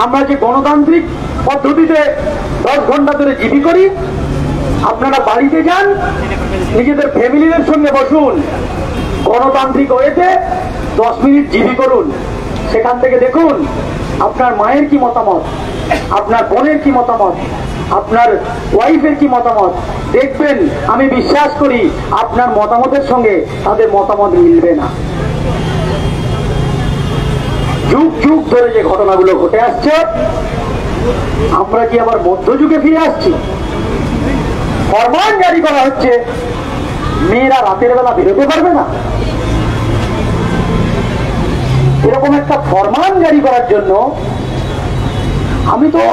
আমরা যে গণতান্ত্রিক পদ্ধতিতে 10 ঘন্টা ধরে জিডি করি, আপনারা বাড়িতে যান, নিজেদের ফ্যামিলির সঙ্গে বসুন, গণতান্ত্রিক ওয়েতে 10 মিনিট জিডি করুন। সেখান থেকে দেখুন আপনার মায়ের কি মতামত, আপনার বোনের কি মতামত, আপনার ওয়াইফের কি মতামত। দেখবেন, আমি বিশ্বাস করি আপনার মতামতের সঙ্গে তাদের মতামত মিলবে না। যুগ যুগ ধরে যে ঘটনাগুলো ঘটে আসছে, আমরা কি আবার মধ্যযুগে ফিরে আসছি? ফরমান জারি করা হচ্ছে, মেয়েরা রাতের বেলা বেরোতে পারবে না। এরকম একটা ফরমান জারি করার জন্য আমি তো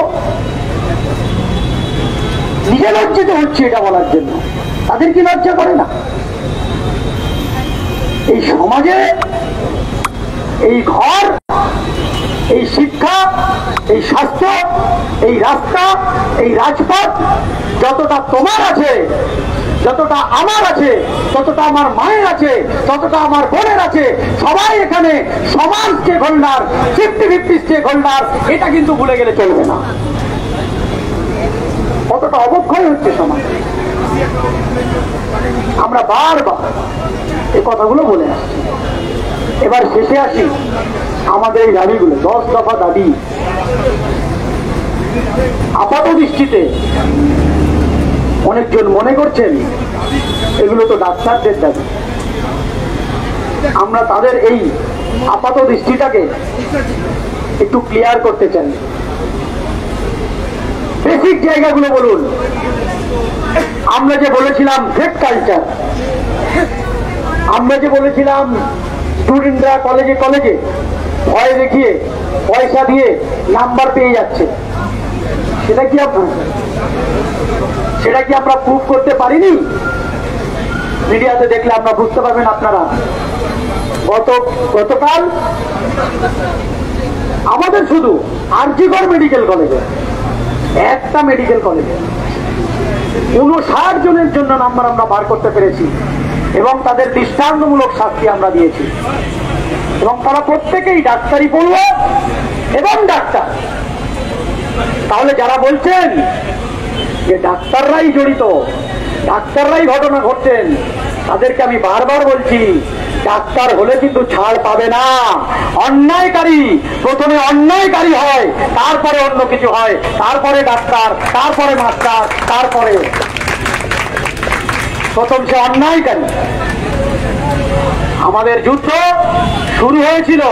নিজে লজ্জিত হচ্ছি এটা বলার জন্য। তাদের কি লজ্জা করে না? এই সমাজে, এই ঘর, এই শিক্ষা, এই স্বাস্থ্য, এই রাস্তা, এই রাজপথ যতটা তোমার আছে, যতটা আমার আছে, ততটা আমার মায়ের আছে, ততটা আমার বোনের আছে, সবাই এখানে সমান স্টেক হোল্ডার, 50-50 স্টেক হোল্ডার। এটা কিন্তু ভুলে গেলে চলবে না। কতটা অবক্ষয় হচ্ছে সমাজ, আমরা বারবার এই কথাগুলো বলে আসছি। এবার শেষে আসি আমাদের এই দাবিগুলো, 10 দফা দাবি। আপাত দৃষ্টিতে অনেকজন মনে করছেন এগুলো তো ডাক্তারদের দাবি। আমরা তাদের এই আপাত দৃষ্টিটাকে একটু ক্লিয়ার করতে চাই। বেসিক জায়গাগুলো বলুন। আমরা যে বলেছিলাম ফেক কালচার, আমরা যে বলেছিলাম স্টুডেন্টরা কলেজে কলেজে ভয় দেখিয়ে, পয়সা দিয়ে নাম্বার পেয়ে যাচ্ছে, সেটা কি আমরা প্রুফ করতে পারিনি? মিডিয়াতে দেখলে আমরা বুঝতে পারবেন। আপনারা গতকাল আমাদের শুধু আরজিকর মেডিকেল কলেজে, একটা মেডিকেল কলেজে 59 জনের জন্য নাম্বার আমরা বার করতে পেরেছি এবং তাদের দৃষ্টান্তমূলক শাস্তি আমরা দিয়েছি। এবং তারা প্রত্যেকেই ডাক্তারি পড়ুয়া এবং ডাক্তার। তাহলে যারা বলছেন যে ডাক্তাররাই জড়িত, ডাক্তাররাই ঘটনা ঘটছেন, তাদেরকে আমি বারবার বলছি, ডাক্তার হলে কিন্তু ছাড় পাবে না। অন্যায়কারী প্রথমে অন্যায়কারী হয়, তারপরে অন্য কিছু হয়, তারপরে ডাক্তার, তারপরে মাস্টার, তারপরে প্রথম সে অন্যায়কারী। আমাদের যুদ্ধ শুরু হয়েছিল,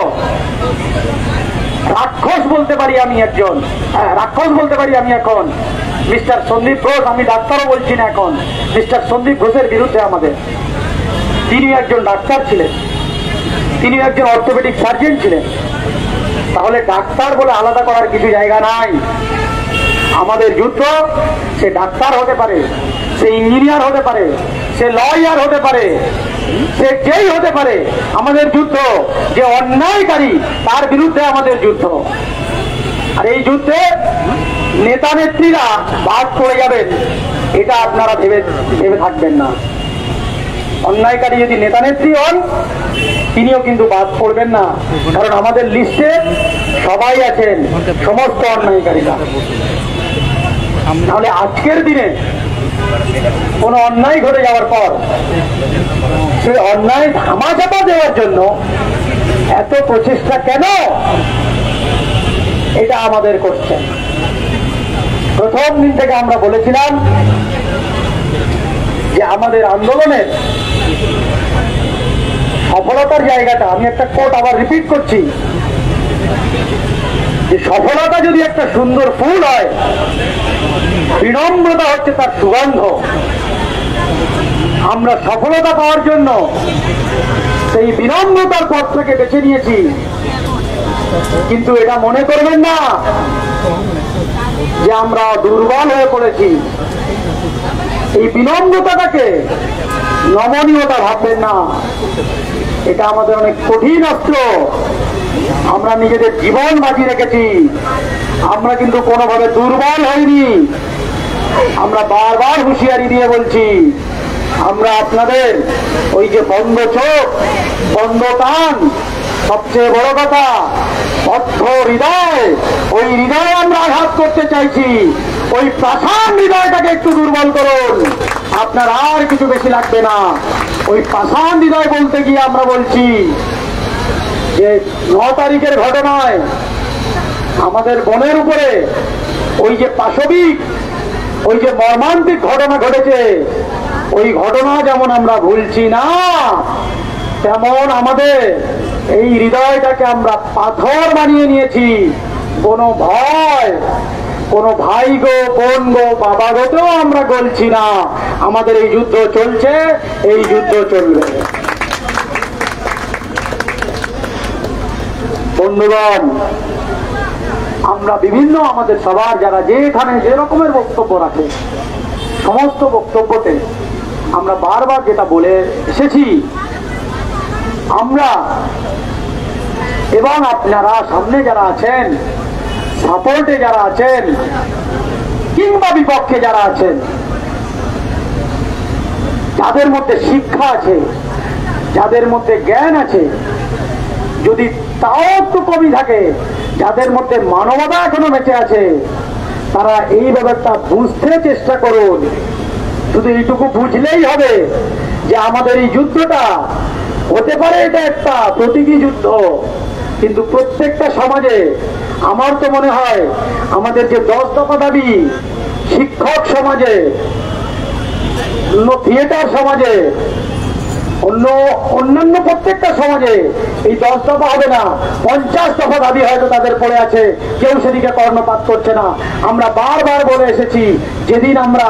রাক্ষস বলতে পারি আমি একজন, রাক্ষস বলতে পারি আমি এখন মিস্টার সন্দীপ ঘোষ। আমি ডাক্তারও বলছি না এখন, মিস্টার সন্দীপ ঘোষের বিরুদ্ধে আমাদের। তিনি একজন ডাক্তার ছিলেন, তিনি একজন অর্থোপেডিক সার্জন ছিলেন। তাহলে ডাক্তার বলে আলাদা করার কিছু জায়গা নাই। আমাদের যুদ্ধ, সে ডাক্তার হতে পারে, সে ইঞ্জিনিয়ার হতে পারে, সে লয়ার হতে পারে, সে যেই হতে পারে। আমাদের যুদ্ধ যে অন্যায়কারী তার বিরুদ্ধে আমাদের যুদ্ধ। আর এই যুদ্ধে নেতা নেত্রীরা বাদ পড়ে যাবেন, এটা আপনারা ভেবে থাকবেন না। অন্যায়কারী যদি নেতা নেত্রী হন, তিনিও কিন্তু বাদ পড়বেন না, কারণ আমাদের লিস্টে সবাই আছেন, সমস্ত অন্যায়কারীরা। তাহলে আজকের দিনে কোনো অন্যায় ঘটে যাওয়ার পর সেই অন্যায় ধামাচাপা দেওয়ার জন্য এত প্রচেষ্টা কেন, এটা আমাদের করছেন। প্রথম দিন থেকে আমরা বলেছিলাম যে আমাদের আন্দোলনের সফলতার জায়গাটা, আমি একটা কোট আবার রিপিট করছি, যে সফলতা যদি একটা সুন্দর ফুল হয়, বিনম্রতা হচ্ছে তার সুগন্ধ। আমরা সফলতা পাওয়ার জন্য সেই বিনম্রতার পথটাকে বেছে নিয়েছি। কিন্তু এটা মনে করবেন না যে আমরা দুর্বল হয়ে পড়েছি। এই বিনম্রতাটাকে নমনীয়তা ভাববেন না, এটা আমাদের অনেক কঠিন অস্ত্র। আমরা নিজেদের জীবন বাজি রেখেছি, আমরা কিন্তু কোনোভাবে দুর্বল হইনি। আমরা বারবার হুঁশিয়ারি দিয়ে বলছি, আমরা আপনাদের ওই যে বন্ধ চোখ, বন্ধ কান, সবচেয়ে বড় কথা বদ্ধ হৃদয়, ওই হৃদয়ে আমরা আঘাত করতে চাইছি। ওই পাষাণ হৃদয়টাকে একটু দুর্বল করুন, আপনার আর কিছু বেশি লাগবে না। ওই পাষাণ হৃদয় বলতে গিয়ে আমরা বলছি যে 9 তারিখের ঘটনায় আমাদের বনের উপরে ওই যে পাশবিক, ওই যে মর্মান্তিক ঘটনা ঘটেছে, ওই ঘটনা যেমন আমরা ভুলছি না, তেমন আমাদের এই হৃদয়টাকে আমরা পাথর বানিয়ে নিয়েছি। কোনো ভয়, কোনো ভাই গো, বোন গো, বাবা গোতেও আমরা গলছি না। আমাদের এই যুদ্ধ চলছে, এই যুদ্ধ চলবে। বন্ধুগণ, আমরা বিভিন্ন আমাদের সবার যারা যেখানে যে রকমের বক্তব্য রাখে, সমস্ত বক্তব্যতে আমরা বারবার যেটা বলে এসেছি, আমরা এবং আপনারা সামনে যারা আছেন, সাপোর্টে যারা আছেন, কিংবা বিপক্ষে যারা আছেন, যাদের মধ্যে শিক্ষা আছে, যাদের মধ্যে জ্ঞান আছে, যদি তাও একটু কমই থাকে, যাদের মধ্যে মানবতা এখনো বেঁচে আছে, তারা এই ব্যাপারটা বুঝতে চেষ্টা করুন। শুধু এইটুকু বুঝলেই হবে যে আমাদের এই যুদ্ধটা হতে পারে এটা একটা প্রতীকী যুদ্ধ, কিন্তু প্রত্যেকটা সমাজে আমার তো মনে হয় আমাদের যে 10 দফা দাবি, শিক্ষক সমাজে, থিয়েটার সমাজে, অন্যান্য প্রত্যেকটা সমাজে এই 10 দফা হবে না, 50 দফা দাবি হয়তো তাদের পড়ে আছে, কেউ সেদিকে কর্ণপাত করছে না। আমরা বারবার বলে এসেছি, যেদিন আমরা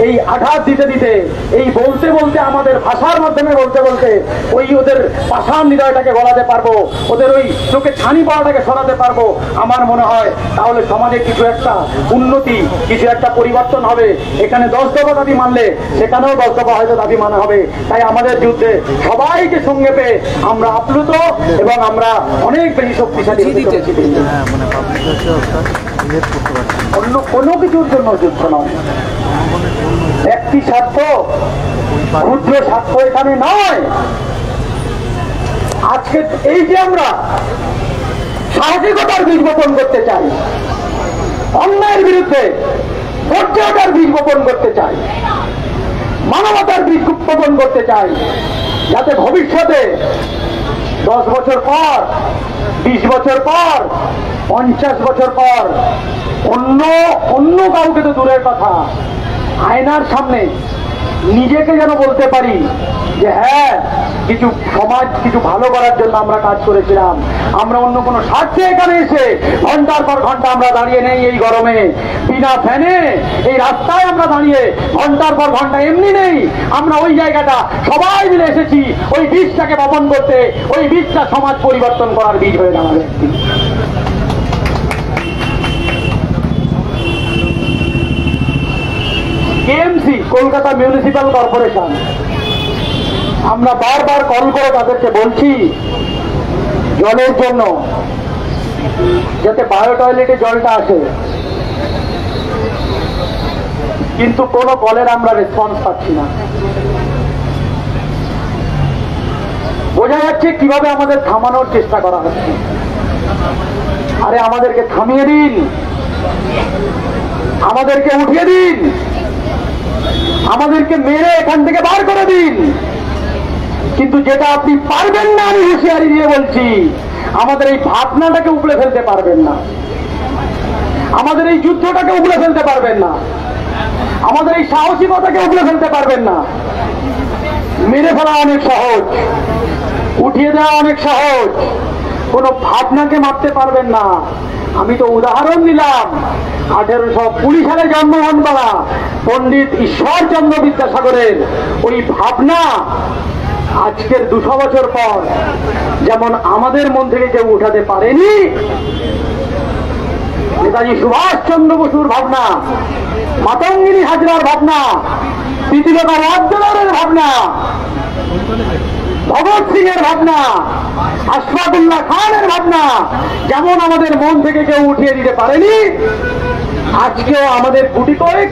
এই আঘাত দিতে দিতে, এই বলতে বলতে, আমাদের ভাষার মাধ্যমে বলতে বলতে ওই ওদের পাষাণ হৃদয়টাকে গলাতে পারবো, ওদের ওই চোখে ছানি পাওয়াটাকে সরাতে পারবো, আমার মনে হয় তাহলে সমাজে কিছু একটা উন্নতি, কিছু একটা পরিবর্তন হবে। এখানে 10 দফা দাবি মানলে সেখানেও 10 দফা হয়তো দাবি মানা হবে। তাই আমাদের যুদ্ধে সবাইকে সঙ্গে পেয়ে আমরা আপ্লুত এবং আমরা অনেক বেশি শক্তিশালী হতে চলেছি। অন্য কোনো কিছুর জন্য যুদ্ধ নয়, ব্যক্তি স্বার্থ, ক্ষুদ্র স্বার্থ এখানে নয়। আজকে এই যে আমরা সাহসিকতার বীজ বপন করতে চাই, অন্যায়ের বিরুদ্ধে ধৈর্যতার বীজ বপন করতে চাই, মানবতার বীজ বপন করতে চাই, যাতে ভবিষ্যতে 10 বছর পর, 20 বছর পর, 50 বছর পর অন্য কাউকে তো দূরের কথা, আয়নার সামনে নিজেকে যেন বলতে পারি যে হ্যাঁ, কিছু সমাজ, কিছু ভালো করার জন্য আমরা কাজ করেছিলাম। আমরা অন্য কোনো স্বার্থে এখানে এসে ঘন্টার পর ঘন্টা আমরা দাঁড়িয়ে নেই এই গরমে, বিনা ফ্যানে এই রাস্তায় আমরা দাঁড়িয়ে ঘন্টার পর ঘন্টা এমনি নেই। আমরা ওই জায়গাটা সবাই মিলে এসেছি ওই বীজটাকে বপন করতে, ওই বীজটা সমাজ পরিবর্তন করার বীজ হয়ে দাঁড়াবে। কেএমসি, কলকাতা মিউনিসিপ্যাল কর্পোরেশন, আমরা বারবার কল করে তাদেরকে বলছি জলের জন্য, যাতে বায়ো টয়লেটে জলটা আসে, কিন্তু কোনো কলের আমরা রেসপন্স পাচ্ছি না। বোঝা যাচ্ছে কিভাবে আমাদের থামানোর চেষ্টা করা হচ্ছে। আরে আমাদেরকে থামিয়ে দিন, আমাদেরকে উঠিয়ে দিন। আমাদেরকে মেরে এখান থেকে বার করে দিন, কিন্তু যেটা আপনি পারবেন না, আমি হুঁশিয়ারি দিয়ে বলছি, আমাদের এই ভাবনাটাকে উপড়ে ফেলতে পারবেন না, আমাদের এই যুদ্ধটাকে উপড়ে ফেলতে পারবেন না, আমাদের এই সাহসিকতাকে উপড়ে ফেলতে পারবেন না। মেরে ফেলা অনেক সহজ, উঠিয়ে দেওয়া অনেক সহজ, কোনো ভাবনাকে মারতে পারবেন না। আমি তো উদাহরণ দিলাম 1820 সালে জন্মগ্রহণ করা পণ্ডিত ঈশ্বরচন্দ্র বিদ্যাসাগরের ওই ভাবনা আজকের 200 বছর পর যেমন আমাদের মন থেকে কেউ উঠাতে পারেনি, নেতাজি সুভাষচন্দ্র বসুর ভাবনা, মাতঙ্গিনী হাজরার ভাবনা, তিতিলতা ওয়াদ্দেদারের ভাবনা, ভগৎ সিং এর ভাবনা, আশফাকুল্লাহ খানের ভাবনা যেমন আমাদের মন থেকে কেউ উঠিয়ে দিতে পারেনি, আজকেও আমাদের গুটি কয়েক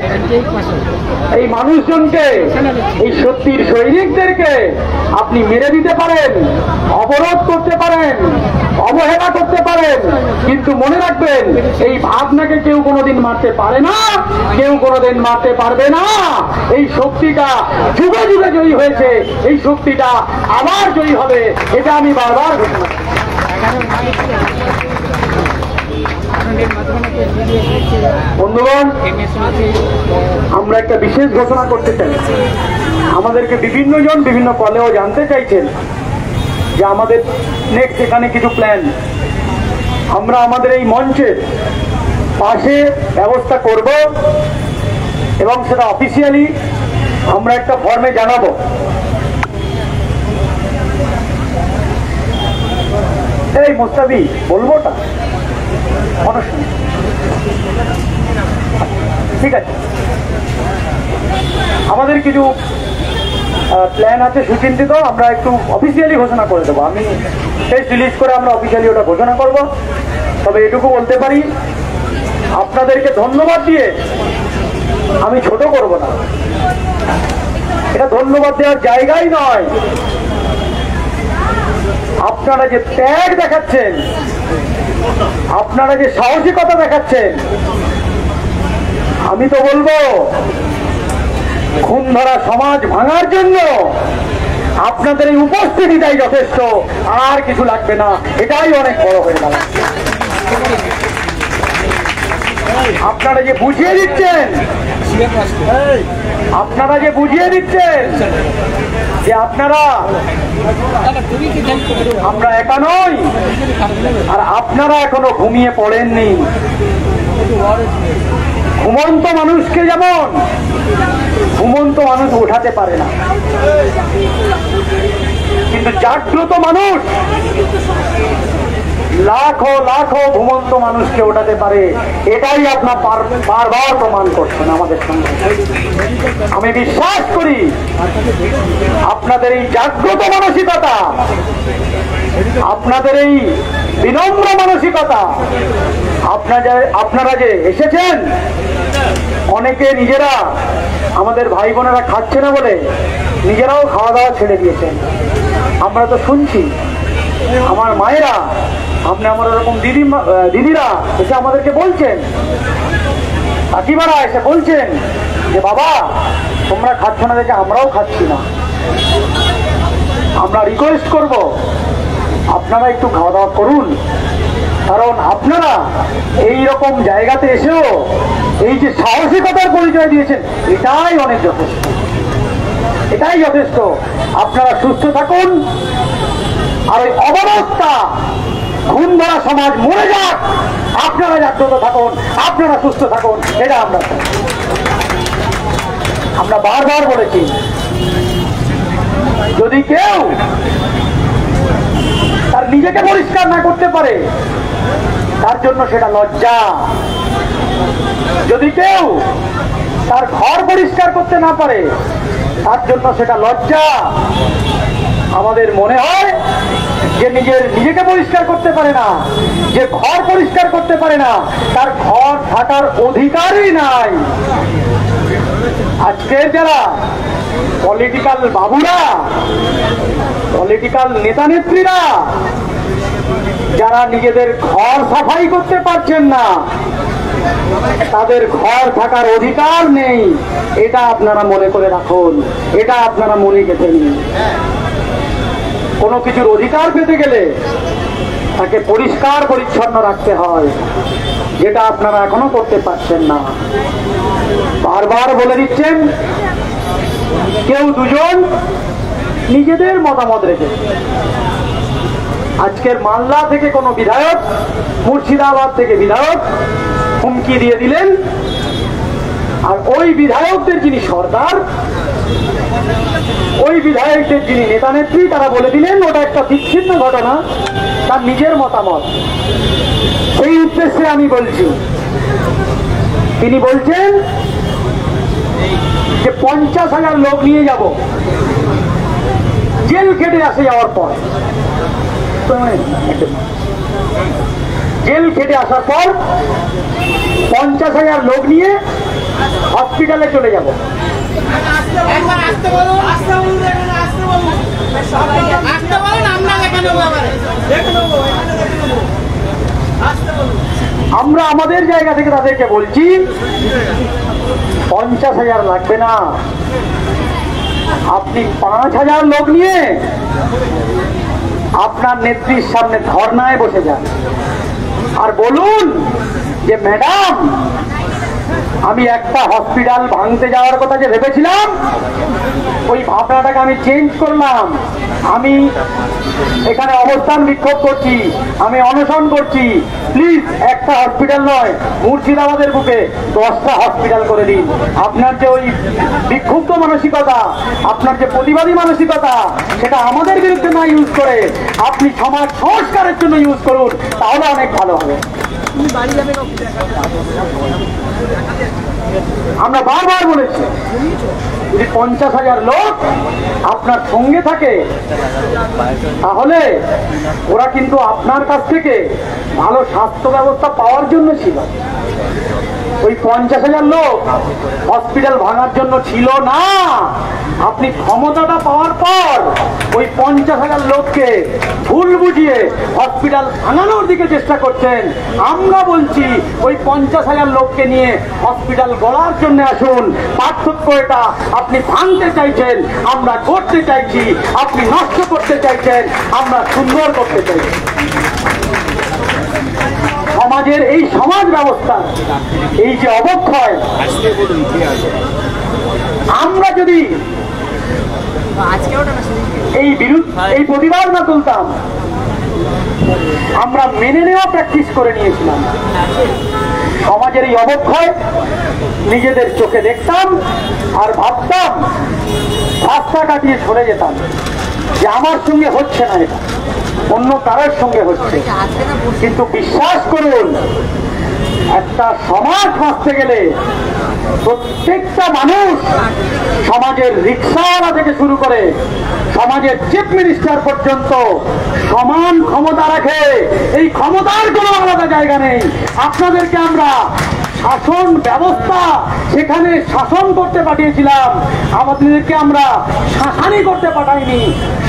এই মানুষজনকে, এই সত্যির সৈনিকদেরকে আপনি মেরে দিতে পারেন, অবরোধ করতে পারেন, অবহেলা করতে পারেন, কিন্তু মনে রাখবেন এই ভাবনাকে কেউ কোনোদিন মারতে পারে না, কেউ কোনোদিন মারতে পারবে না। এই শক্তিটা যুগে যুগে জয়ী হয়েছে, এই শক্তিটা আবার জয়ী হবে, এটা আমি বারবার ঘোষণা করি। বন্ধুগণ, আমরা একটা বিশেষ ঘোষণা করতে চাই। আমাদেরকে বিভিন্ন জন বিভিন্ন কলেও জানতে চাইছেন যে আমাদের নেক্সট এখানে কিছু প্ল্যান, আমরা আমাদের এই মঞ্চের পাশে ব্যবস্থা করব এবং সেটা অফিসিয়ালি আমরা একটা ফর্মে জানাবো। এই মুস্তাফি বলবো ওটা অনুষ্ঠান, ঠিক আছে? আমাদের কিছু প্ল্যান আছে সুচিন্তিত, আমরা একটু অফিসিয়ালি ঘোষণা করে দেবো। আমি টেস্ট রিলিজ করে আমরা অফিসিয়ালি ওটা ঘোষণা করব। তবে এটুকু বলতে পারি, আপনাদেরকে ধন্যবাদ দিয়ে আমি ছোট করব না, এটা ধন্যবাদ দেওয়ার জায়গাই নয়। আপনারা যে ত্যাগ দেখাচ্ছেন, আপনারা যে সাহসিকতা দেখাচ্ছেন, আমি তো বলবো খুন ধরা সমাজ ভাঙার জন্য আপনাদের এই উপস্থিতিটাই যথেষ্ট, আর কিছু লাগবে না, এটাই অনেক বড় হয়ে গেল। আপনারা যে বুঝিয়ে দিচ্ছেন, আপনারা যে বুঝিয়ে দিচ্ছেন যে আপনারা, আমরা একা নই, আর আপনারা এখনো ঘুমিয়ে পড়েননি। ঘুমন্ত মানুষকে যেমন ঘুমন্ত মানুষ ওঠাতে পারে না, কিন্তু জাগ্রত মানুষ লাখো লাখো ঘুমন্ত মানুষকে ওঠাতে পারে। এটাই আপনার বারবার প্রমাণ করছেন আমাদের সঙ্গে। আমি বিশ্বাস করি আপনাদের এই জাগ্রত মানসিকতা, আপনাদের এই বিনম্র মানসিকতা, আপনারা যে এসেছেন, অনেকে নিজেরা, আমাদের ভাই বোনেরা খাচ্ছে না বলে নিজেরাও খাওয়া দাওয়া ছেড়ে দিয়েছেন। আমরা তো শুনছি, আমার মায়েরা, আপনি আমার এরকম দিদিরা এসে আমাদেরকে বলছেন, কাকিমারা এসে বলছেন যে বাবা তোমরা খাচ্ছ না দেখে আমরাও খাচ্ছি না। আমরা রিকোয়েস্ট করব আপনারা একটু খাওয়া দাওয়া করুন, কারণ আপনারা এই রকম জায়গাতে এসেও এই যে সাহসিকতার পরিচয় দিয়েছেন, এটাই অনেক যথেষ্ট, এটাই যথেষ্ট। আপনারা সুস্থ থাকুন, আর ওই অবরোধটা, খুন ধরা সমাজ মরে যাক, আপনারা জাগ্রত থাকুন, আপনারা সুস্থ থাকুন, এটা আমরা বারবার বলেছি। যদি কেউ তার নিজেকে পরিষ্কার না করতে পারে, তার জন্য সেটা লজ্জা। যদি কেউ তার ঘর পরিষ্কার করতে না পারে, তার জন্য সেটা লজ্জা। আমাদের মনে হয় যে নিজেকে পরিষ্কার করতে পারে না, যে ঘর পরিষ্কার করতে পারে না, তার ঘর থাকার অধিকারই নাই। আজকের যারা পলিটিক্যাল বাবুরা, পলিটিক্যাল নেতা নেত্রীরা যারা নিজেদের ঘর সাফাই করতে পারছেন না, তাদের ঘর থাকার অধিকার নেই, এটা আপনারা মনে করে রাখুন, এটা আপনারা মনে গেঁথে নিন। কোনো কিছুর অধিকার পেতে গেলে তাকে পরিষ্কার পরিচ্ছন্ন রাখতে হয়, যেটা আপনারা এখনো করতে পারছেন না। বারবার বলে দিচ্ছেন, কেউ দুজন নিজেদের মতামত রেখে। আজকের মালদা থেকে কোনো বিধায়ক, মুর্শিদাবাদ থেকে বিধায়ক হুমকি দিয়ে দিলেন, আর ওই বিধায়কদের যিনি সরকার, ওই বিধায়কদের যিনি নেতা নেত্রী, তারা বলে দিলেন ওটা একটা বিচ্ছিন্ন ঘটনা, তার নিজের মতামত। সেই উদ্দেশ্যে আমি বলছি, তিনি বলছেন যে 50,000 লোক নিয়ে যাব জেল খেটে আসে যাওয়ার পর, জেল খেটে আসার পর 50,000 লোক নিয়ে হসপিটালে চলে যাব। আমরা আমাদের জায়গা থেকে তাদেরকে বলছি 50,000 লাগবে না, আপনি 5,000 লোক নিয়ে আপনার নেত্রীর সামনে ধর্নায় বসে যান, আর বলুন যে ম্যাডাম, আমি একটা হসপিটাল ভাঙতে যাওয়ার কথা যে ভেবেছিলাম, ওই ভাবনাটাকে আমি চেঞ্জ করলাম। আমি এখানে অবস্থান বিক্ষোভ করছি, আমি অনশন করছি, প্লিজ একটা হসপিটাল নয়, মুর্শিদাবাদের বুকে 10টা হসপিটাল করে দিন। আপনার যে ওই বিক্ষুব্ধ মানসিকতা, আপনার যে প্রতিবাদী মানসিকতা, সেটা আমাদের বিরুদ্ধে না ইউজ করে আপনি সমাজ সংস্কারের জন্য ইউজ করুন, তাহলে অনেক ভালো হবে। আমরা বারবার বলেছি, যদি 50,000 লোক আপনার সঙ্গে থাকে, তাহলে ওরা কিন্তু আপনার কাছ থেকে ভালো স্বাস্থ্য ব্যবস্থা পাওয়ার জন্য ছিল। ওই 50,000 লোক হসপিটাল ভাঙার জন্য ছিল না। আপনি ক্ষমতাটা পাওয়ার পর ওই 50,000 লোককে ভুল বুঝিয়ে হসপিটাল ভাঙানোর দিকে চেষ্টা করছেন। আমরা বলছি ওই 50,000 লোককে নিয়ে হসপিটাল গড়ার জন্য আসুন। পার্থক্য এটা, আপনি ভাঙতে চাইছেন, আমরা করতে চাইছি। আপনি নষ্ট করতে চাইছেন, আমরা সুন্দর করতে চাইছি। সমাজের এই সমাজ ব্যবস্থা, এই যে অবক্ষয়, আমরা যদি এই প্রতিবাদ না তুলতাম, আমরা মেনে নেওয়া প্র্যাকটিস করে নিয়েছিলাম। সমাজের এই অবক্ষয় নিজেদের চোখে দেখতাম আর ভাবতাম, রাস্তা কাটিয়ে সরে যেতাম যে আমার সঙ্গে হচ্ছে না, এটা অন্য কারোর সঙ্গে হচ্ছে। কিন্তু বিশ্বাস করুন, একটা সমাজ বাঁচতে গেলে প্রত্যেকটা মানুষ, সমাজের রিক্সাওয়ালা থেকে শুরু করে সমাজের চিফ মিনিস্টার পর্যন্ত সমান ক্ষমতা রাখে। এই ক্ষমতার কোনো আলাদা জায়গা নেই। আপনাদেরকে আমরা শাসন ব্যবস্থা, সেখানে শাসন করতে পাঠিয়েছিলাম, আমাদেরকে আমরা শাসানি করতে পাঠাইনি।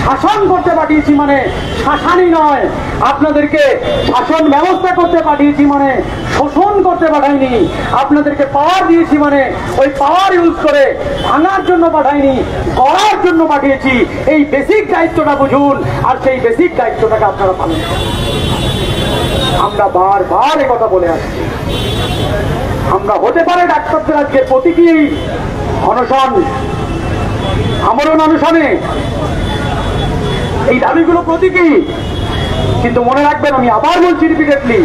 শাসন করতে পাঠিয়েছি মানে শাসানি নয়। আপনাদেরকে শাসন ব্যবস্থা করতে পাঠিয়েছি মানে শোষণ করতে পাঠাইনি। আপনাদেরকে পাওয়ার দিয়েছি মানে ওই পাওয়ার ইউজ করে ভাঙার জন্য পাঠাইনি, গড়ার জন্য পাঠিয়েছি। এই বেসিক দায়িত্বটা বুঝুন, আর সেই বেসিক দায়িত্বটাকে আপনারা পালন করুন। আমরা বারবার কথা বলে আসছি। আমরা হতে পারে ডাক্তারদের আজকে প্রতীকী অনশন, আমরণ অনশনে এই দাবিগুলো প্রতীকী, কিন্তু মনে রাখবেন, আমি আবার বলছি রিপিটেডলি,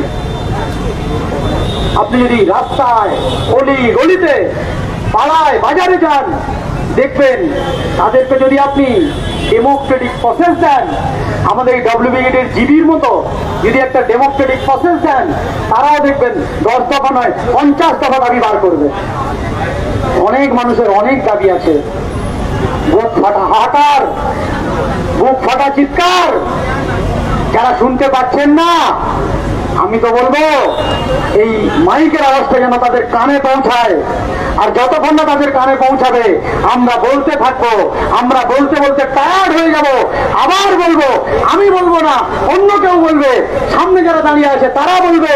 আপনি যদি রাস্তায়, অলি গলিতে, পাড়ায়, বাজারে যান, দেখবেন তাদেরকে যদি আপনি ডেমোক্রেটিক প্রসেস দেন, আমাদের এই ডব্লিউবিগেটের জিবির মতো যদি একটা ডেমোক্রেটিক প্রসেস দেন, তারাও দেখবেন 10 দফা নয় 50 দফা দাবি বার করবে। অনেক মানুষের অনেক দাবি আছে, বুক ফাটা হাহাকার, বুক ফাটা চিৎকার, যারা শুনতে পাচ্ছেন না, আমি তো বলবো এই মাইকের আওয়াজটা যেন তাদের কানে পৌঁছায়। আর যতক্ষণ না তাদের কানে পৌঁছাবে আমরা বলতে থাকবো, আমরা বলতে বলতে টায়ার্ড হয়ে যাব, আবার বলবো। আমি বলবো না, অন্য কেউ বলবে, সামনে যারা দাঁড়িয়ে আছে তারা বলবে।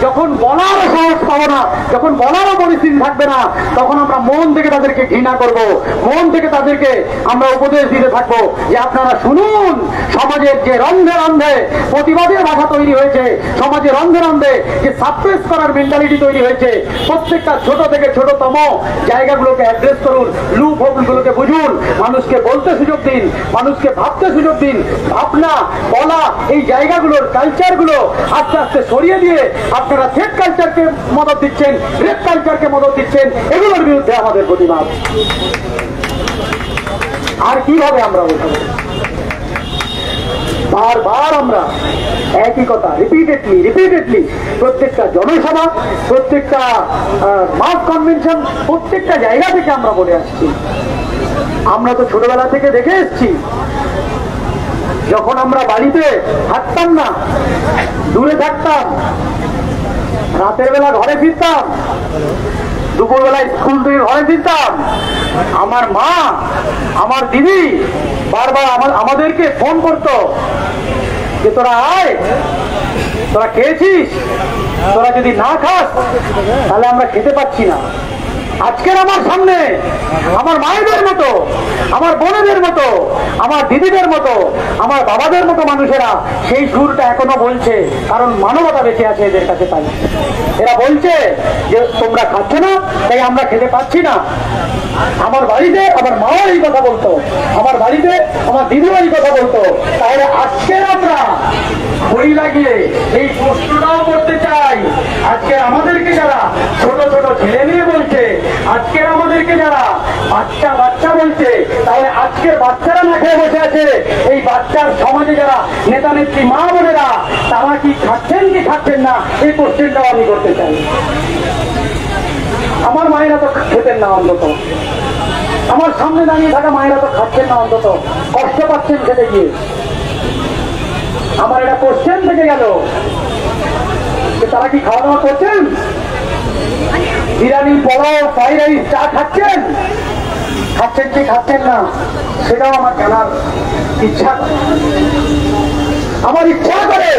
যখন বলারও সাহস পাবো না, যখন বলারও পরিস্থিতি থাকবে না, তখন আমরা মন থেকে তাদেরকে ঘৃণা করব, মন থেকে তাদেরকে আমরা উপদেশ দিতে থাকবো যে আপনারা শুনুন, সমাজের যে রন্ধে রন্ধে প্রতিবাদের ভাষা তৈরি হয়েছে, সমাজে রন্ধে রন্ধে যে সাপ্রেস করার মেন্টালিটি তৈরি হয়েছে, প্রত্যেকটা ছোট থেকে ছোটতম জায়গাগুলোকে অ্যাড্রেস করুন, লুপ হোলগুলোকে বুঝুন, মানুষকে বলতে সুযোগ দিন, মানুষকে ভাবতে সুযোগ দিন। ভাবনা বলা এই জায়গাগুলোর কালচারগুলো আস্তে আস্তে সরিয়ে দিয়ে আপনারা থ্রেড কালচারকে মদত দিচ্ছেন, রেপ কালচারকে মদত দিচ্ছেন। এগুলোর বিরুদ্ধে আমাদের প্রতিবাদ। আর কিভাবে আমরা বলতে বারবার আমরা একই কথা রিপিটেডলি প্রত্যেকটা জনসভা, প্রত্যেকটা মাস কনভেনশন, প্রত্যেকটা জায়গা থেকে আমরা বলে আসছি। আমরা তো ছোটবেলা থেকে দেখে এসছি, যখন আমরা বাড়িতে থাকতাম না, দূরে থাকতাম, রাতের বেলা ঘরে ফিরতাম, দুপুরবেলা স্কুল থেকে ঘরে ফিরতাম, আমার মা আমার দিদি বারবার আমাদেরকে ফোন করতো যে তোরা আয়, তোরা খেয়েছিস, তোরা যদি না খাস তাহলে আমরা খেতে পাচ্ছি না। আজকের আমার সামনে আমার মায়েদের মতো, আমার বোনেদের মতো, আমার দিদিদের মতো, আমার বাবাদের মতো মানুষেরা সেই সুরটা এখনো বলছে, কারণ মানবতা বেঁচে আছে এদের কাছে। তাই এরা বলছে যে তোমরা খাচ্ছ না, তাই আমরা খেতে পাচ্ছি না। আমার বাড়িতে আমার মাও এই কথা বলতো, আমার বাড়িতে আমার দিদিও এই কথা বলতো। তাহলে আজকে আমরা বই লাগিয়ে এই প্রশ্নটাও করতে চাই, আজকে আমাদেরকে যারা ছোট ছোট ছেলে মেয়ে বলছে, আজকের আমাদেরকে যারা বাচ্চা বাচ্চা বলছে, তাহলে আজকের বাচ্চারা না খেয়ে বসে আছে, এই বাচ্চার সমাজে যারা নেতা নেত্রী মা বোনেরা, তারা কি খাচ্ছেন কি খাচ্ছেন না, এই কোশ্চেনটাও আমি করতে চাই। আমার মায়েরা তো খেতেন না, অন্তত আমার সামনে দাঁড়িয়ে থাকা মায়েরা তো খাচ্ছেন না, অন্তত কষ্ট পাচ্ছেন খেতে গিয়ে। আমার এটা কোশ্চেন থেকে গেল যে তারা কি খাওয়া দাওয়া করছেন, বিরিয়ানি পোলাও ফ্রাইড রাইস চা খাচ্ছেন কি খাচ্ছেন না, সেটাও আমার জানার ইচ্ছা, আমার ইচ্ছা করে।